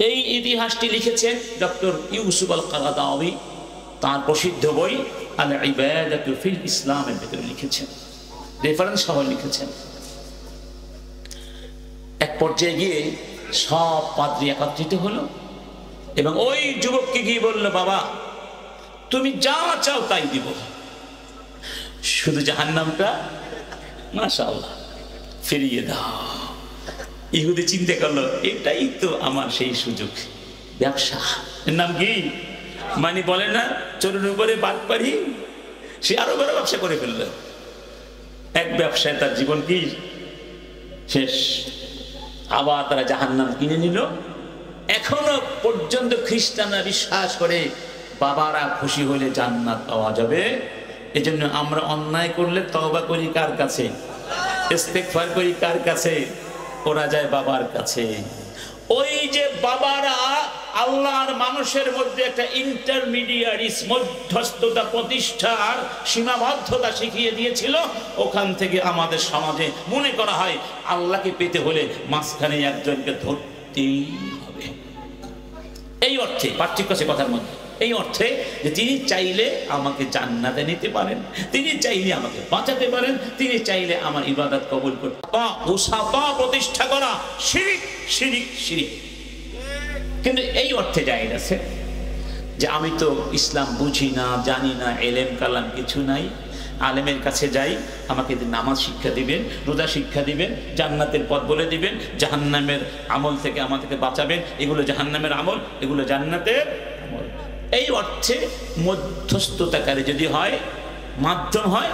এই ইতিহাসটি লিখেছেন ডক্টর ইউসুফ আল কারাদাওয়ী তার প্রসিদ্ধ বই আল ইবাদাতু ফিল ইসলামের ভিতরে লিখেছেন, রেফারেন্স সহ লিখেছেন। এক পর্যায়ে গিয়ে সব পাদ্রী একত্রিত হলো এবং ওই যুবককে গিয়ে বলল, বাবা তুমি যা চাও তাই দিব, শুধু জাহান্নামটা মাশাআল্লাহ ফিরিয়ে দাও। ইহুদি চিন্তা করলো, এটাই তো আমার সেই সুযোগ। ব্যবসা, এর নাম কি মানে বলে না চোরের উপরে বাটপারি, সে আরো বড় ব্যবসা করে ফেলল। এক ব্যবসায় তার জীবন কি শেষ। আবার তারা জাহান্নাম কিনে নিল। এখনো পর্যন্ত খ্রিস্টানরা বিশ্বাস করে বাবারা খুশি হলে জান্নাত পাওয়া যাবে। এজন্য আমরা অন্যায় করলে তওবা করি কার কাছে? ইস্তেগফার করি কার কাছে? ওরা যায় বাবার কাছে। ওই যে বাবারা আল্লাহর মানুষের মধ্যে একটা ইন্টারমিডিয়ারি মধ্যস্থতা প্রতিষ্ঠার সীমাবদ্ধতা শিখিয়ে দিয়েছিল। ওখান থেকে আমাদের সমাজে মনে করা হয় আল্লাহকে পেতে হলে মাঝখানে একজনকে ধরতেই হবে। এই অর্থে পার্থক্য আছে কথার মধ্যে, এই অর্থে যে তিনি চাইলে আমাকে জান্নাতে নিতে পারেন, তিনি চাইলে আমাকে বাঁচাতে পারেন, তিনি চাইলে আমার ইবাদত কবুল করতে। প্রতিষ্ঠা করা শিরিক, শিরিক, শিরিক। কিন্তু এই অর্থে জায়েজ আছে যে আমি তো ইসলাম বুঝি না, জানি না, এলেম কালাম কিছু নাই, আলেমের কাছে যাই, আমাকে নামাজ শিক্ষা দিবেন, রোজা শিক্ষা দিবেন, জান্নাতের পথ বলে দিবেন, জাহান্নামের আমল থেকে আমাদেরকে বাঁচাবেন। এগুলো জাহান্নামের আমল, এগুলো জান্নাতের আমল। এই অর্থে মধ্যস্থতাকারী যদি হয়, মাধ্যম হয়,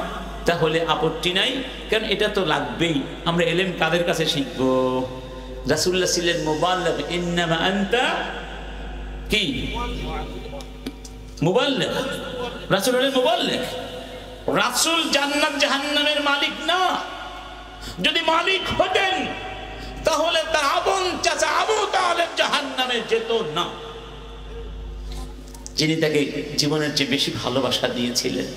তাহলে আপত্তি নাই, কারণ এটা তো লাগবেই। আমরা এলেম কাদের কাছে শিখব? রাসূলুল্লাহ ছিলেন মুবাল্লিগ, ইন্নামা আনতা কি মুবাল্লিগ, রাসূল হলেন মুবাল্লিগ। রাসূল জান্নাত জাহান্নামের মালিক না। যদি মালিক হতেন তাহলে তার আপন চাচা আবু তালেব জাহান্নামে যেত না, যিনি তাকে জীবনের চেয়ে বেশি ভালোবাসা দিয়েছিলেন।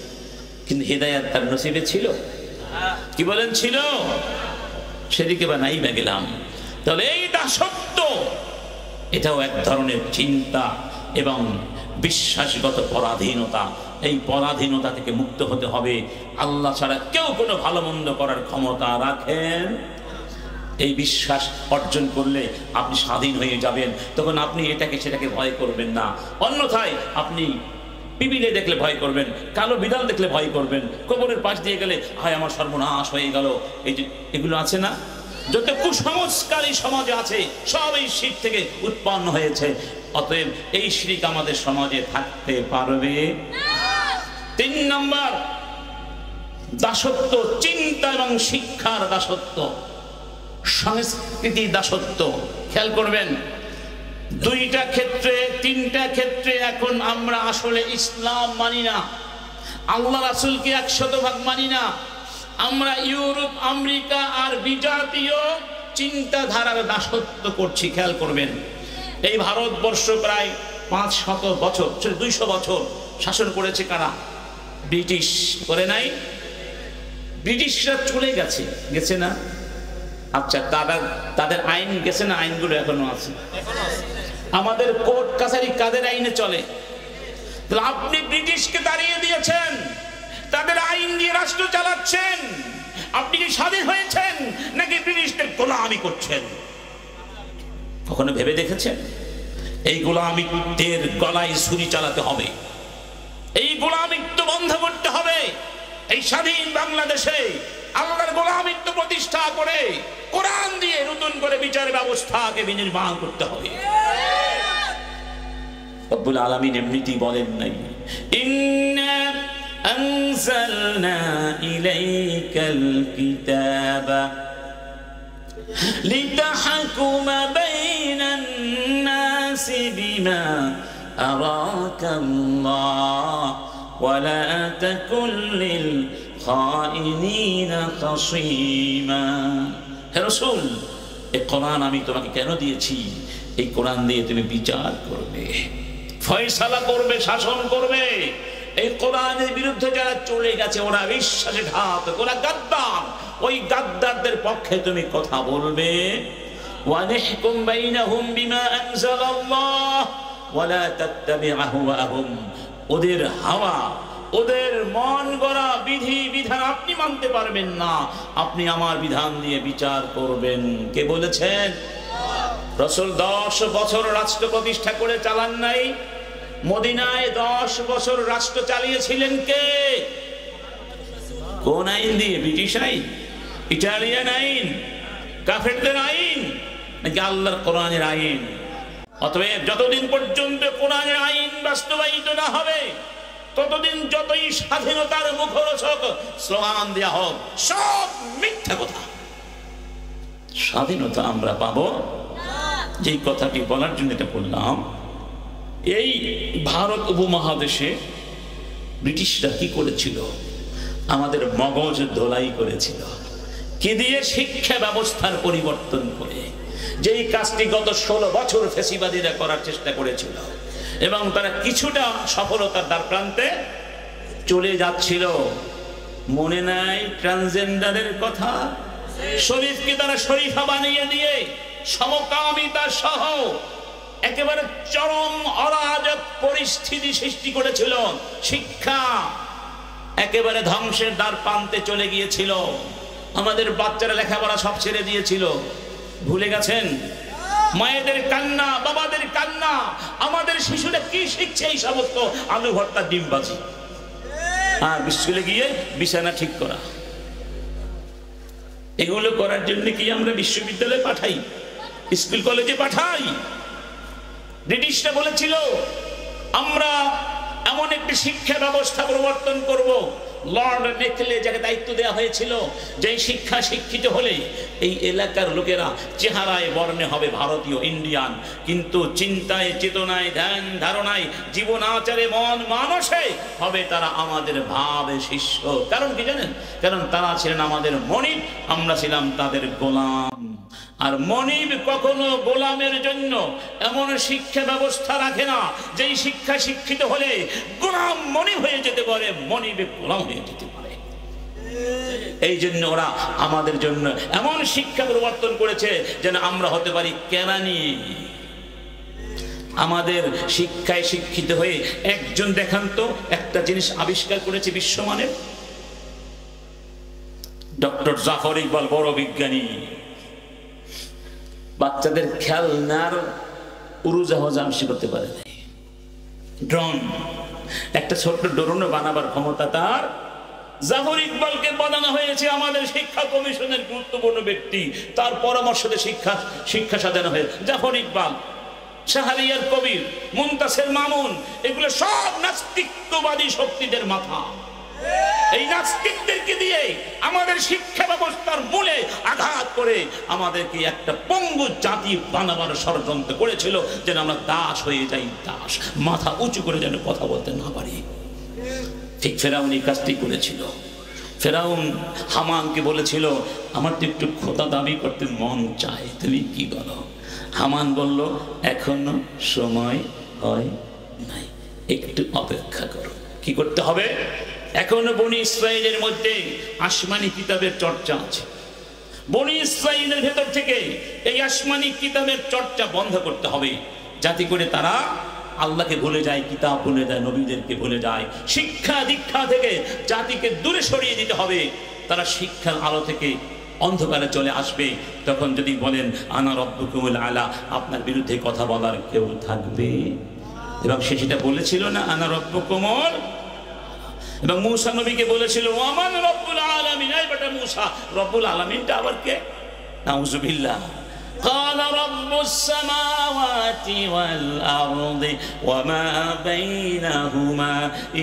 কিন্তু হিদায়াত তার নসিবে ছিল, কি বলেন ছিল? সেদিকে বা নাই বা গেলাম। তাহলে এই দাসত্ব, এটাও এক ধরনের চিন্তা এবং বিশ্বাসগত পরাধীনতা। এই পরাধীনতা থেকে মুক্ত হতে হবে। আল্লাহ ছাড়া কেউ কোনো ভালো মন্দ করার ক্ষমতা রাখেন। এই বিশ্বাস অর্জন করলে আপনি স্বাধীন হয়ে যাবেন। তখন আপনি এটাকে সেটাকে ভয় করবেন না। অন্যথায় আপনি পিপিলে দেখলে ভয় করবেন, কালো বিড়াল দেখলে ভয় করবেন, কবরের পাশ দিয়ে গেলে হায় আমার সর্বনাশ হয়ে গেল। এই যে এগুলো আছে না, যত কুসংস্কারী সমাজে আছে সব এই শিরক থেকে উৎপন্ন হয়েছে। অতএব এই শিরক আমাদের সমাজে থাকতে পারবে না। 3 নম্বর দাসত্ব, চিন্তা এবং শিক্ষার দাসত্ব, সংস্কৃতি দাসত্ব। খেয়াল করবেন, 2টা ক্ষেত্রে 3টা ক্ষেত্রে এখন আমরা আসলে ইসলাম মানি না, আল্লাহ রাসূলকে 100% মানি না। আমরা ইউরোপ, আমেরিকা আর বিজাতীয় চিন্তাধারার দাসত্ব করছি। খেয়াল করবেন, এই ভারতবর্ষ প্রায় 500 বছর, 200 বছর শাসন করেছে কারা? ব্রিটিশ। করে নাই? ব্রিটিশরা চলে গেছে, গেছে না? আচ্ছা, তাদের আইন গেছে না? আইনগুলো এখনো আছে। আমাদের কোর্ট কাছারি কাদের আইনে চলে? আপনি ব্রিটিশকে দাঁড়িয়ে দিয়েছেন, তাদের আইন দিয়ে রাষ্ট্র চালাচ্ছেন। আপনি কি স্বাধীন হয়েছেন নাকি ব্রিটিশদের গোলামি করছেন? কখনো ভেবে দেখেছেন? এই গোলামিত্বের গলায় ছুরি চালাতে হবে, এই গোলামিত্ব বন্ধ করতে হবে। এই স্বাধীন বাংলাদেশে আল্লাহর গোলামিত্ব প্রতিষ্ঠা করে কোরআন দিয়ে নতুন করে বিচার ব্যবস্থাকে বিনির্মাণ করতে হবে। রব্বুল আলামিন এমনিতেই বলেন নাই, ইন্না আনজালনা ইলাইকাল কিতাবা লিতাহকুমা বাইনান নাসি বিমা আরাকাল্লাহ ولا تكن للخائنين خصيما। হে রাসূল, এই কোরআন আমি তোমাকে কেন দিয়েছি? এই কোরআন দিয়ে তুমি বিচার করবে, ফয়সালা করবে, শাসন করবে। এই কোরআনের বিরুদ্ধে যারা চলে গেছে ওরা বিশ্বাসঘাতক, ওরা গাদ্দার, ওই গাদ্দারদের পক্ষে তুমি কথা বলবে। ওয়ানিহকুম বাইনাহুম বিমা আনজালাল্লাহ ওয়ালা তাত্তাবি আহওয়াহুম। ওদের হাওয়া, ওদের মন গড়া বিধি বিধান আপনি মানতে পারবেন না, আপনি আমার বিধান দিয়ে বিচার করবেন। কে বলেছেন? রাসূল 10 বছর রাষ্ট্র প্রতিষ্ঠা করে চালান নাই? মদিনায় 10 বছর রাষ্ট্র চালিয়েছিলেন কে? কোন আইন দিয়ে? ব্রিটিশ আইন, ইটালিয়ান আইন, কাফেরদের আইন, নাকি আল্লাহর কোরআনের আইন? অতএব যতদিন পর্যন্ত কোরআনের আইন বাস্তবায়িত না হবে ততদিন যতই স্বাধীনতার মুখরোচক স্লোগান দেয়া হোক, সব মিথ্যা কথা। স্বাধীনতা আমরা পাবো। যেই কথাটি বলার জন্য এটা বললাম, এই ভারত উপমহাদেশে ব্রিটিশরা কি করেছিল? আমাদের মগজ ধোলাই করেছিল। কি দিয়ে? শিক্ষা ব্যবস্থার পরিবর্তন করে। যেই কাজটি গত 16 বছর ফ্যাসিবাদীরা করার চেষ্টা করেছিল এবং তারা কিছুটা সফলতার দ্বার প্রান্তে চলে যাচ্ছিল। মনে নাই ট্রান্সজেন্ডারের কথা? শরীফকে তারা শরীফা বানিয়ে দিয়ে সমকামিতা সহ একেবারে চরম অরাজক পরিস্থিতি সৃষ্টি করেছিল। শিক্ষা একেবারে ধ্বংসের দ্বার প্রান্তে চলে গিয়েছিল। আমাদের বাচ্চারা লেখাপড়া সব ছেড়ে দিয়েছিল। ভুলে গেছেন? মায়েদের কান্না, বাবাদের কান্না। আমাদের শিশুরা কি শিখছে? এই সমস্ত আলু ভর্তা, ডিমবাজি, আর স্কুলে গিয়ে বিছানা ঠিক করা। এগুলো করার জন্য কি আমরা বিশ্ববিদ্যালয়ে পাঠাই, স্কুল কলেজে পাঠাই? ব্রিটিশরা বলেছিল আমরা এমন একটি শিক্ষা ব্যবস্থা প্রবর্তন করব। লর্ড মেকলে যাকে দায়িত্ব দেওয়া হয়েছিল, যে শিক্ষা শিক্ষিত হলে এই এলাকার লোকেরা চেহারায় বর্ণে হবে ভারতীয়, ইন্ডিয়ান, কিন্তু চিন্তায়, চেতনায়, ধ্যান ধারণায়, জীবন আচারে, মন মানসে হবে তারা আমাদের ভাবে শিষ্য। কারণ কি জানেন? কারণ তারা ছিলেন আমাদের মনিব, আমরা ছিলাম তাদের গোলাম। আর মনিব কখনো গোলামের জন্য এমন শিক্ষা ব্যবস্থা রাখে না যেই শিক্ষা শিক্ষিত হলে গোলাম মনিব হয়ে যেতে পারে, মনিবে গোলাম হয়ে যেতে পারে। এই জন্য ওরা আমাদের জন্য এমন শিক্ষা প্রবর্তন করেছে যেন আমরা হতে পারি কেরানি। আমাদের শিক্ষায় শিক্ষিত হয়ে একজন দেখান তো একটা জিনিস আবিষ্কার করেছে বিশ্বমানের। ডক্টর জাফর ইকবাল, বড় বিজ্ঞানী, বাচ্চাদের খেলনার উড়োজাহাজ আবিষ্কার করতে পারে নাই। ড্রোন, একটা ছোট্ট ড্রোনও বানাবার ক্ষমতা তার। জাফর ইকবালকে বানানো হয়েছে আমাদের শিক্ষা কমিশনের গুরুত্বপূর্ণ ব্যক্তি, তার পরামর্শে শিক্ষা সাজানো হয়েছে। জাফর ইকবাল, শাহরিয়ার কবির, মুনতাসির মামুন, এগুলো সব নাস্তিকবাদী শক্তিদের মাথা। এই নাস্তিকদেরকে দিয়ে আমাদের শিক্ষা ব্যবস্থার মূলে আঘাত করে আমাদেরকে একটা পঙ্গু জাতি বানাবার ষড়যন্ত্র করেছিল, যেন আমরা দাস হয়ে যাই, দাস, মাথা উঁচু করে যেন কথা বলতে না পারি। ঠিক ফেরাউন এই কাজটি করেছিল। ফেরাউন হামানকে বলেছিল, আমার তো একটু খোদা দাবি করতে মন চায়, তুমি কি বলো? হামান বলল, এখনো সময় হয় নাই, একটু অপেক্ষা করো। কি করতে হবে? এখনো বনি ইসরায়েলের মধ্যে আসমানি কিতাবের চর্চা আছে। বনি ইসরায়েলের ভেতর থেকে এই আসমানি কিতাবের চর্চা বন্ধ করতে হবে, যাতে করে তারা আল্লাহকে ভুলে যায়, কিতাব ভুলে যায়, নবীদেরকে ভুলে যায়। শিক্ষা দীক্ষা থেকে জাতিকে দূরে সরিয়ে দিতে হবে। তারা শিক্ষার আলো থেকে অন্ধকারে চলে আসবে। তখন যদি বলেন আনা রব্বুকুমুল আলা, আপনার বিরুদ্ধে কথা বলার কেউ থাকবে। এবং সে সেটা বলেছিল না, আনা রব্বুকুমুল। এবং মূসা নবীকে বলেছিল ওয়ামান রব্বুল আলামিন। এই বেটা মূসা, রব্বুল আলামিনটা আবার কে? নাউযুবিল্লাহ। قال رب السماوات والأرض وما بينهما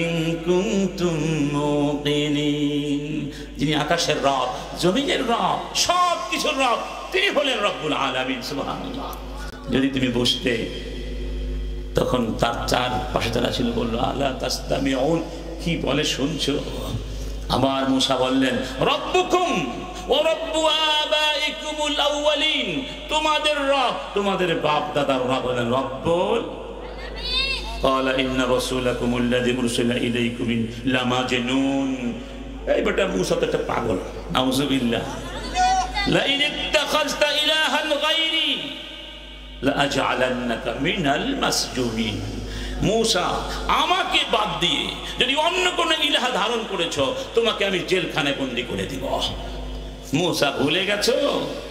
إن كنتم موقنين। যিনি আকাশের রব, জমিনের রব, সব কিছুর রব, তিনি হলেন রব্বুল আলামিন। সুবহানাল্লাহ। যদি তুমি বুঝতে, তখন তার চার পাশে যারা ছিল বললো আলা তাসতামিউন, কি বলে শুনছো? আবার মূসা বললেন রব্বুকুম ওয়া রব্বু আবাইকুমুল আউয়ালিন, তোমাদের রব, তোমাদের বাপ দাদার রব হলেন রব্বুল আলামিন। ক্বালা ইন্না রাসূলাকুমুল্লাযী উরসিলা ইলাইকুম লামাজনুন। এই বেটা মূসা তো একটা পাগল, নাউযুবিল্লাহ। লা ইন ইত্তাখাযতা ইলাহান গায়রি লা আজআলান্নাকা মিনাল মাসজুনিন। মূসা, আমাকে বাদ দিয়ে যদি অন্য কোন ইলাহ ধারণ করেছো, তোমাকে আমি জেলখানায় বন্দী করে দিব। মূসা, ভুলে গেছো?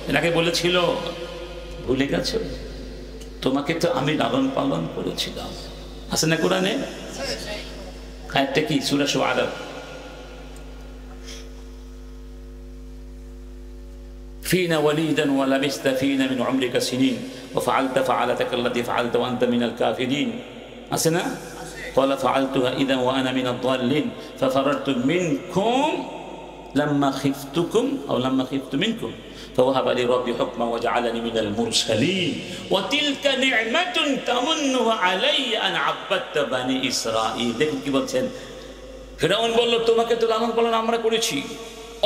এটাকে বলেছিল ভুলে গেছো? তোমাকে তো আমি লালন পালন করেছিলাম। আছে না কোরআনে? আয়াতটা কি? সূরা শুআরা। فينا وليدا ولبثت فينا من عمرك سنين وفعلت فعلتك التي فعلت وأنت من الكافرين. أسنا قال فعلتها إذا وأنا من الضالين ففررت منكم لما خفتكم أو لما خفت منكم فوهب لي ربي حكما وجعلني من المرسلين وتلك نعمة تمنها علي أن عبدت بني إسرائيل. দেখুন কি বলছেন। ফিরআউন বলল, তোমাকে তো লালন পালন আমরা করেছি,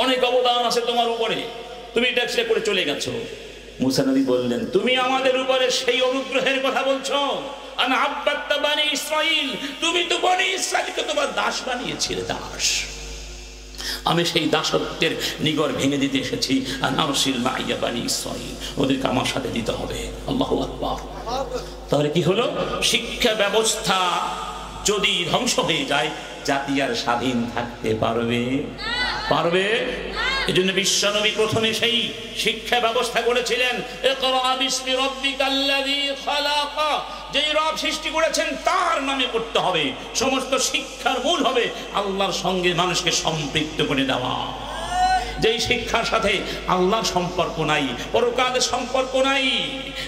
অনেক অবদান আছে তোমার উপরে, তুমি এটা করে চলে গেছো। মূসা নবী বললেন, তুমি আমাদের উপরে সেই অনুগ্রহের কথা বলছো? আন আব্বাত বানি ইসরাইল, তুমি তো বনি ইসরাইলকে তোমার দাস বানিয়েছিলে, দাস। আমি সেই দাসত্বের নিগড় ভেঙে দিতে এসেছি। আন আরসিল মাইয়া বানি ইসরাইল, ওদেরকে আমার সাথে দিতে হবে। আল্লাহু আকবার। তাহলে কি হলো? শিক্ষা ব্যবস্থা যদি ধ্বংস হয়ে যায়, জাতি আর স্বাধীন থাকতে পারবে? পারবে? এই জন্য বিশ্বনবী প্রথমে সেই শিক্ষা ব্যবস্থা করেছিলেন, ইকরা বিসমি রাব্বিকাল্লাযী খালাক, যেই রব সৃষ্টি করেছেন তার নামে পড়তে হবে। সমস্ত শিক্ষার মূল হবে আল্লাহর সঙ্গে মানুষকে সম্পৃক্ত করে দেওয়া। যেই শিক্ষার সাথে আল্লাহর সম্পর্ক নাই, পরকালের সম্পর্ক নাই,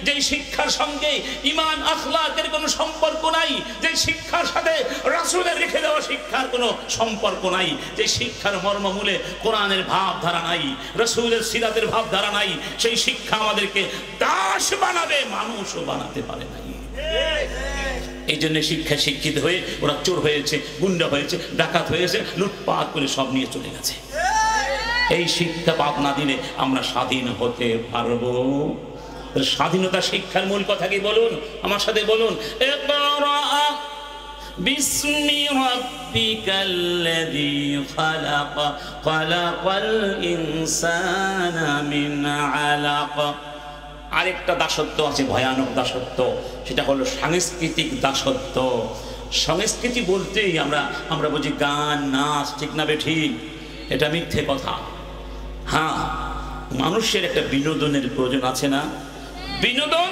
যেই শিক্ষার সঙ্গে ঈমান আখলাকের কোনো সম্পর্ক নাই, যেই শিক্ষার সাথে রাসূলের রেখে দেওয়া শিক্ষার কোনো সম্পর্ক নাই, যে শিক্ষার মর্মমূলে কোরআনের ভাবধারা নাই, রাসূলের সিরাতের ভাবধারা নাই, সেই শিক্ষা আমাদেরকে দাস বানাবে, মানুষও বানাতে পারে নাই। এই জন্য শিক্ষা শিক্ষিত হয়ে ওরা চোর হয়েছে, গুন্ডা হয়েছে, ডাকাত হয়েছে, লুটপাট করে সব নিয়ে চলে গেছে। এই শিক্ষা পাপ না দিলে আমরা স্বাধীন হতে পারবো? স্বাধীনতা শিক্ষার মূল কথা কি বলুন? আমার সাথে বলুন, ইকরা বিসমি রাব্বিকাল্লাযী খালাক খালাকাল ইনসানা মিন আলাক। আরেকটা দাসত্ব আছে, ভয়ানক দাসত্ব, সেটা হলো সাংস্কৃতিক দাসত্ব। সংস্কৃতি বলতেই আমরা বুঝি গান, নাচ, ঠিক না বেঠিক? এটা মিথ্যে কথা। হ্যাঁ, মানুষের একটা বিনোদনের প্রয়োজন আছে না? বিনোদন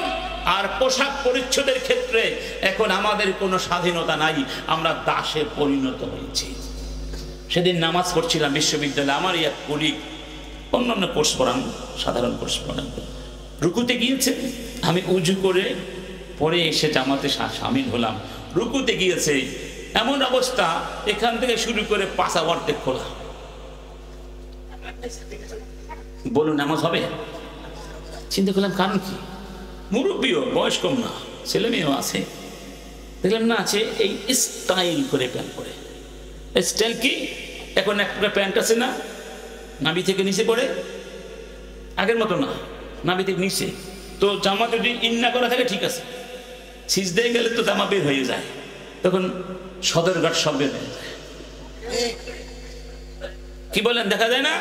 আর পোশাক পরিচ্ছদের ক্ষেত্রে এখন আমাদের কোনো স্বাধীনতা নাই, আমরা দাসে পরিণত হয়েছি। সেদিন নামাজ পড়ছিলাম বিশ্ববিদ্যালয়ে, আমার এক কলিগ অন্যান্য কোর্স পড়ান, সাধারণ কোর্স পড়ান, রুকুতে গিয়েছে, আমি উজু করে পরে এসে জামাতে শামিল হলাম। রুকুতে গিয়েছে, এমন অবস্থা এখান থেকে শুরু করে পাছা অর্ধেক খোলা। বলুন নামাজ হবে? চিন্তা করলাম কারণ কি? মুরব্বীও, বয়স কম না, ছেলে মেয়েও আছে। দেখলাম না আছে এই স্টাইল করে প্যান্ট পরে। স্টাইল কি? এখন একটা প্যান্ট আছে না, নাভি থেকে নিচে পড়ে, আগের মতো না, নাভি থেকে নিচে। তো জামা যদি ইন্না করা থাকে ঠিক আছে, সিজদায় গেলে তো জামা বের হয়ে যায়, তখন সদরঘাট সব বের হয়ে যায়। কি বলেন, দেখা যায় না?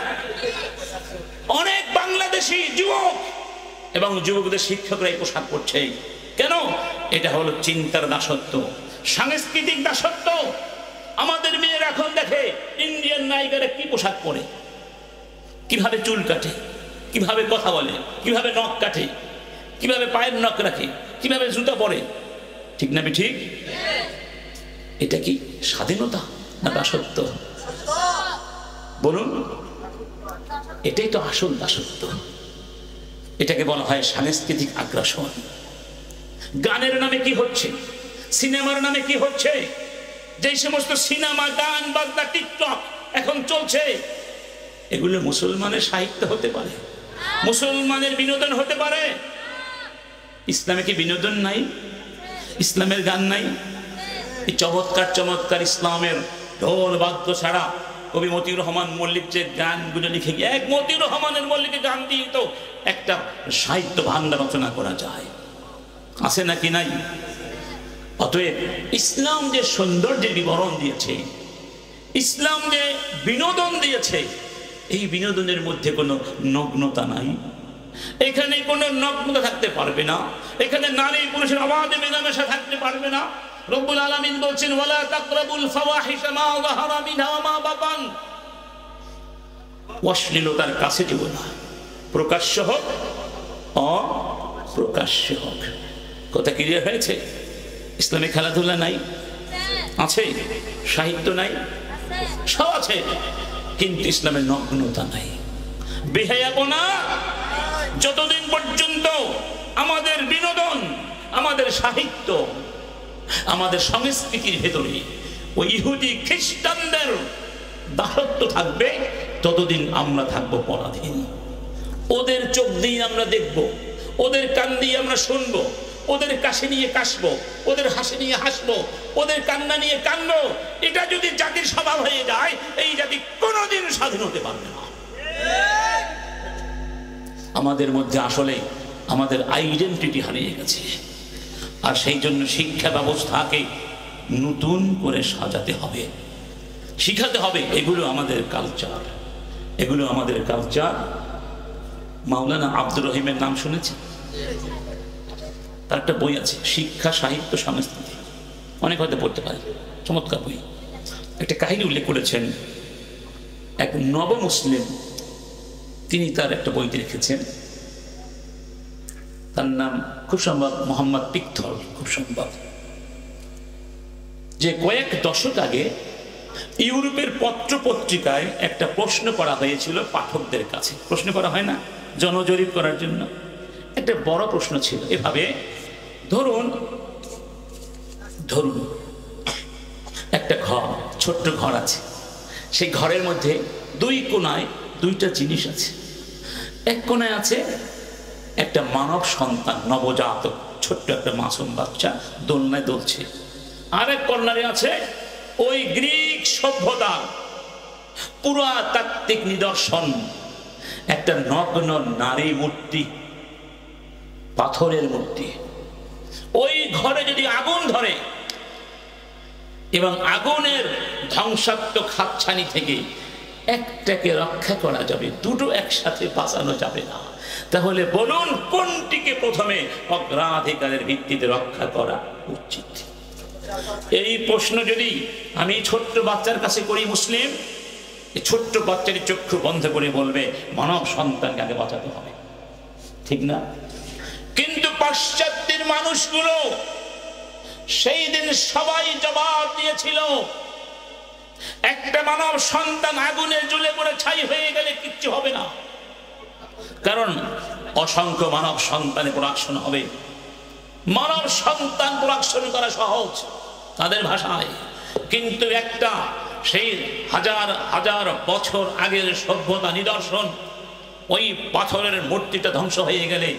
অনেক বাংলাদেশি যুবক এবং যুবকদের শিক্ষকরা এই পোশাক পরছে। কেন? এটা হলো চিন্তার দাসত্ব, সাংস্কৃতিক দাসত্ব। আমাদের মেয়েরা এখন দেখে ইন্ডিয়ান নায়িকারা কি পোশাক পরে, কিভাবে চুল কাটে, কিভাবে কথা বলে, কিভাবে নখ কাটে, কিভাবে পায়ের নখ রাখে, কিভাবে জুতা পরে, ঠিক না ঠিক? এটা কি স্বাধীনতা না দাসত্ব? বলুন। এটাই তো আসল দাসত্ব। এটাকে বলা হয় সাংস্কৃতিক আগ্রাসন। গানের নামে কি হচ্ছে, সিনেমার নামে কি হচ্ছে? যে সমস্ত সিনেমা, গান, বাজনা, টিকটক এখন চলছে, এগুলো মুসলমানের সাহিত্য হতে পারে, মুসলমানের বিনোদন হতে পারে। ইসলামে কি বিনোদন নাই? ইসলামের গান নাই? এই চমৎকার চমৎকার ইসলামের ঢোল বাদ্য ছাড়া কবি মতিউর রহমান মল্লিক যে গানগুলো লিখে গিয়ে এক মতিউর রহমানের মল্লিকের গান দিয়ে তো একটা সাহিত্য ভান্ডার রচনা করা যায়, আছে নাকি নাই? অতএব ইসলাম যে সৌন্দর্যের বিবরণ দিয়েছে, ইসলাম যে বিনোদন দিয়েছে, এই বিনোদনের মধ্যে কোনো নগ্নতা নাই। এখানে কোনো নগ্নতা থাকতে পারবে না, এখানে নারী পুরুষের অবাধে মেলামেশা থাকতে পারবে না। রব্বুল আলামিন বলছেন ওয়ালা তাকরাবুল ফাওয়াহিশা মা যাহারা মিনহা ওয়া মা বাতান, অশ্লীলতার কাছে যেও না, প্রকাশ্য হোক অপ্রকাশ্য হোক। কথা ক্লিয়ার হয়েছে? ইসলামে খেলাধুলা নাই, আছে, সাহিত্য নাই, সব আছে, কিন্তু ইসলামের নগ্নতা নাই, বেহায়াপনা। যতদিন পর্যন্ত আমাদের বিনোদন, আমাদের সাহিত্য, আমাদের সংস্কৃতির ভেতরে ওই ইহুদি খ্রিস্টানদের দাসত্ব থাকবে, ততদিন আমরা থাকবো পরাধীন। ওদের চোখ দিয়ে আমরা দেখব, ওদের কান দিয়ে আমরা শুনবো, ওদের কাশি নিয়ে কাশবো, ওদের হাসি নিয়ে হাসবো, ওদের কান্না নিয়ে কানবো। এটা যদি জাতির স্বভাব হয়ে যায়, এই জাতি কোনোদিন স্বাধীন হতে পারবে না। আমাদের মধ্যে আসলে আমাদের আইডেন্টিটি হারিয়ে গেছে, আর সেই জন্য শিক্ষা ব্যবস্থাকে নতুন করে সাজাতে হবে, শিখাতে হবে। এগুলো আমাদের কালচার, এগুলো আমাদের কালচার। মাওলানা আব্দুর রহিমের নাম শুনেছেন? তার একটা বই আছে, শিক্ষা সাহিত্য সংস্কৃতি, অনেক হয়তো পড়তে পারে, চমৎকার বই। একটা কাহিনী উল্লেখ করেছেন এক নব মুসলিম, তিনি তার একটা বইতে লিখেছেন, তার নাম খুব সম্ভব মোহাম্মদ পিকথল, খুব সম্ভব, যে কয়েক দশক আগে ইউরোপের পত্র পত্রিকায় একটা প্রশ্ন করা হয়েছিল পাঠকদের কাছে। প্রশ্ন করা হয় না, জনজরিপ করার জন্য একটা বড় প্রশ্ন ছিল এভাবে, ধরুন একটা ঘর, ছোট্ট ঘর আছে, সেই ঘরের মধ্যে দুই কোণায় দুইটা জিনিস আছে। এক কোণায় আছে একটা মানব সন্তান, নবজাতক, ছোট্ট একটা মাসুম বাচ্চা দোলনায় দুলছে। আরেক কর্নারে আছে ওই গ্রিক সভ্যতা পুরাতাত্ত্বিক নিদর্শন, একটা নগ্ন নারী মূর্তি, পাথরের মূর্তি। ওই ঘরে যদি আগুন ধরে এবং আগুনের ধ্বংসাত্মক হাতছানি থেকে একটাকে রক্ষা করা যাবে, দুটো একসাথে বাঁচানো যাবে না, তাহলে বলুন কোনটিকে প্রথমে অগ্রাধিকারের ভিত্তিতে রক্ষা করা উচিত? এই প্রশ্ন যদি আমি ছোট্ট বাচ্চার কাছে করি, মুসলিম এই ছোট্ট বাচ্চাটি চক্ষু বন্ধ করে বলবে মানব সন্তানকে আগে বাঁচাতে হবে, ঠিক না? কিন্তু পাশ্চাত্যের মানুষগুলো সেই দিন সবাই জবাব দিয়েছিল, একটা মানব সন্তান আগুনে জ্বলে পড়ে ছাই হয়ে গেলে কিচ্ছু হবে না, কারণ অসংখ্য মানব সন্তানে প্রোডাকশন হবে। মানব সন্তান প্রোডাকশন করা সহজ তাদের ভাষায়, কিন্তু একটা সেই হাজার হাজার বছর আগের সভ্যতা নিদর্শন, ওই পাথরের মূর্তিটা ধ্বংস হয়ে গেলে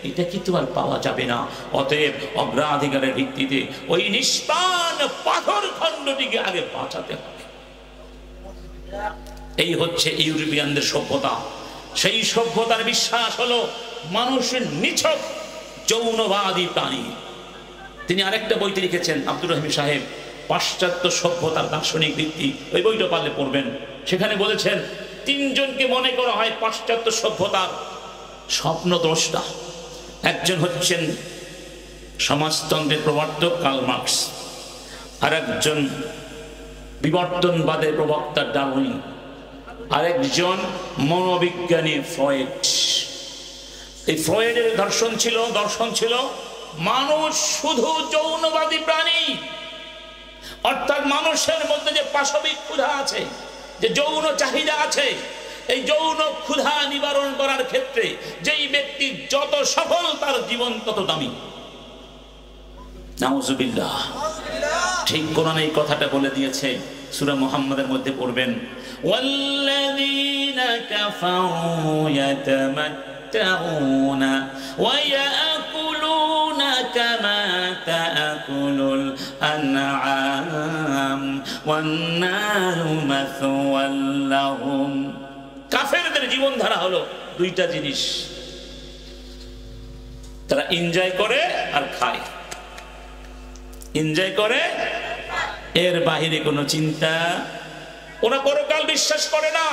এটা কিন্তু আর পাওয়া যাবে না। অতএব অগ্রাধিকারের ভিত্তিতে ওই নিষ্পান পাথর খণ্ডটিকে আগে বাঁচাতে হবে। এই হচ্ছে ইউরোপিয়ানদের সভ্যতা। সেই সভ্যতার বিশ্বাস হলো মানুষের নিছক যৌনবাদী প্রাণী। তিনি আরেকটা বইতে লিখেছেন আব্দুর রহিম সাহেব, পাশ্চাত্য সভ্যতার দার্শনিক ভিত্তি, ওই বইটা পারলে পড়বেন। সেখানে বলেছেন তিনজনকে মনে করা হয় পাশ্চাত্য সভ্যতার স্বপ্নদ্রষ্টা। একজন হচ্ছেন সমাজতন্ত্রের প্রবর্তক কার্ল মার্কস, আর একজন বিবর্তনবাদের প্রবক্তা ডারউইন, আরেকজন মনোবিজ্ঞানী ফ্রয়েড। এই ফ্রয়েডের দর্শন ছিল মানুষ শুধু যৌনবাদী প্রাণী, অর্থাৎ মানুষের মধ্যে যে পাশবিক ক্ষুধা আছে, যে যৌন চাহিদা আছে, এই যৌন ক্ষুধা নিবারণ করার ক্ষেত্রে যেই ব্যক্তি যত সফল তার জীবন তত দামি। নাউজুবিল্লাহ। ঠিক কোরআন এই কথাটা বলে দিয়েছে, সূরা মুহাম্মাদের মধ্যে পড়বেন, ওয়াল্লাযীনা কাফারু ইয়াতামাত্তাউনা ওয়া ইয়াকুলুনা কামা তাআকুলুল আনআম ওয়ান্নারু মাসওয়াল লাহুম। কাফেরদের জীবনধারা হলো দুইটা জিনিস, তারা এনজয় করে আর খায়, এনজয় করে, এর বাহিরে কোনো চিন্তা। ওরা পরকাল বিশ্বাস করে না,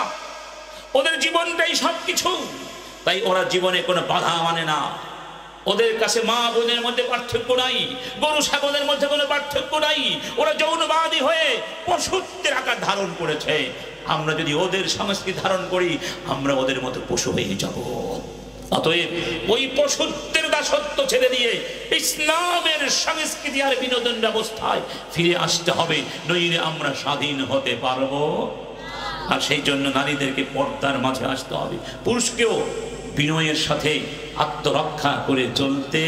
ওদের জীবনটাই সবকিছু, তাই ওরা জীবনে কোনো বাধা মানে না। ওদের কাছে মা বোনের মধ্যে পার্থক্য নাই, গরু ছাগলের মধ্যে কোনো পার্থক্য নাই। ওরা যৌনবাদী হয়ে পশুত্বের আকার ধারণ করেছে। আমরা যদি ওদের সংস্কৃতি ধারণ করি, আমরা ওদের মতো পশু হয়ে যাব। অতএব ওই পশুত্বের দাসত্ব ছেড়ে দিয়ে ইসলামের সংস্কৃতি আর বিনোদন ব্যবস্থায় ফিরে আসতে হবে, নইলে আমরা স্বাধীন হতে পারবো। আর সেই জন্য নারীদেরকে পর্দার মাঝে আসতে হবে, পুরুষকেও বিনয়ের সাথে আত্মরক্ষা করে চলতে